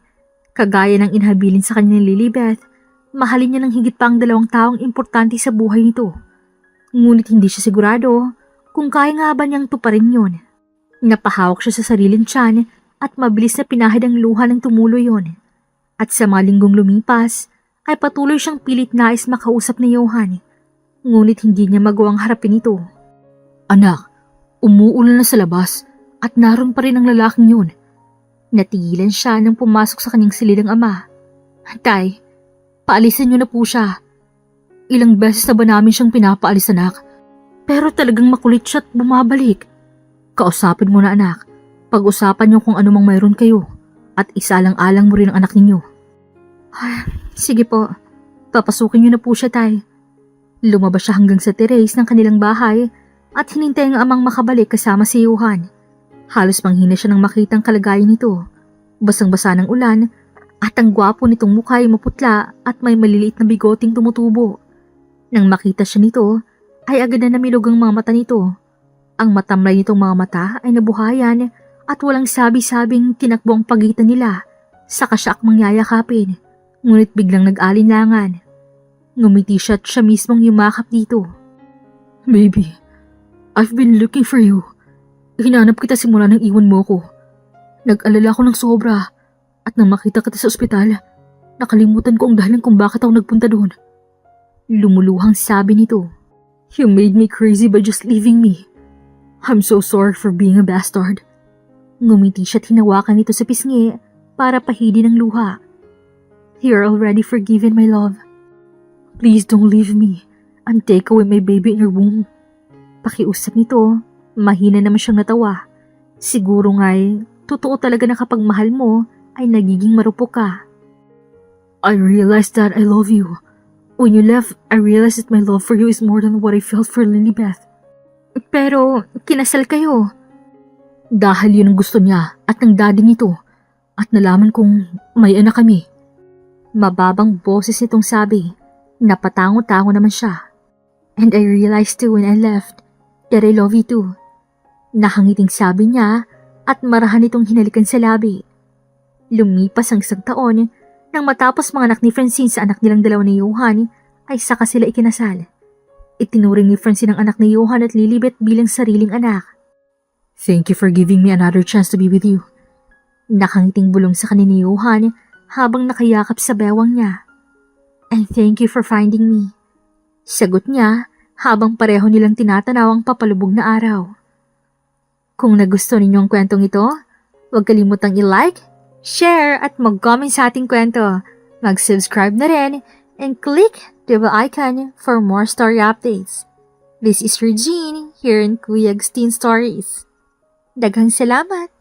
Kagaya ng inhabilin sa kanya ni Lilibet, mahalin niya ng higit pa ang 2 taong importante sa buhay nito. Ngunit hindi siya sigurado kung kaya nga ba niyang tuparin yon. Napahawak siya sa sariling tiyan at mabilis na pinahid ang luha ng tumulo yon. At sa mga linggong lumipas, ay patuloy siyang pilit nais makausap ni Johan. Ngunit hindi niya magawang harapin ito. Anak, umuulan na sa labas at naroon pa rin ang lalaking yun. Natigilan siya nang pumasok sa kanyang silid ang ama. Tay, paalisin niyo na po siya. Ilang beses na ba namin siyang pinapaalis, anak? Pero talagang makulit siya at bumabalik. Kausapin mo na, anak. Pag-usapan niyo kung anumang mayroon kayo at isalang-alang mo rin ang anak ninyo. Sige po, papasukin niyo na po siya, tay. Lumabas siya hanggang sa terrace ng kanilang bahay at hinintay ang amang makabalik kasama si Johan. Halos manghina siya nang makitang kalagayan nito. Basang-basa ng ulan at ang gwapo nitong mukha ay maputla at may maliliit na bigoting tumutubo. Nang makita siya nito, ay agad na namilog ang mga mata nito. Ang matamlay nitong mga mata ay nabuhayan at walang sabi-sabing tinakbo ang pagitan nila. Saka siya akmang yayakapin, ngunit biglang nag-alinlangan. Ngumiti siya at siya mismong yumakap dito. Baby, I've been looking for you. Hinanap kita simula nang iwan mo ko. Nag-alala ako ng sobra at nang makita kita sa ospital, nakalimutan ko ang dahilan kung bakit ako nagpunta doon. Lumuluhang sabi nito. You made me crazy by just leaving me. I'm so sorry for being a bastard. Ngumiti siya't hinawakan nito sa pisngi para pahidi ng luha. You're already forgiven, my love. Please don't leave me and take away my baby in your womb. Pakiusap nito, mahina naman siyang natawa. Siguro nga'y totoo talaga na kapag mahal mo ay nagiging marupok ka. I realized that I love you. When you left, I realized that my love for you is more than what I felt for Lilibeth. Pero kinasal kayo. Dahil yun ang gusto niya at ng daddy nito at nalaman kong may anak kami. Mababang boses nitong sabi. Napatango-tango naman siya. And I realized too when I left that I love you too. Nakangiting sabi niya at marahan itong hinalikan sa labi. Lumipas ang isang taon nang matapos mga anak ni Francine sa anak nilang dalawa ni Johan ay saka sila ikinasal. Itinuring ni Francine ang anak ni Johan at Lilibeth bilang sariling anak. Thank you for giving me another chance to be with you. Nakangiting bulong sa kanina ni Johan habang nakayakap sa bewang niya. And thank you for finding me. Sagot niya habang pareho nilang tinatanaw ang papalubog na araw. Kung nagustuhan ninyo ang kwentong ito, huwag kalimutang i-like, share at mag-comment sa ating kwento. Mag-subscribe na rin and click the bell icon for more story updates. This is Regine here in Kuya Agustin Stories. Daghang salamat!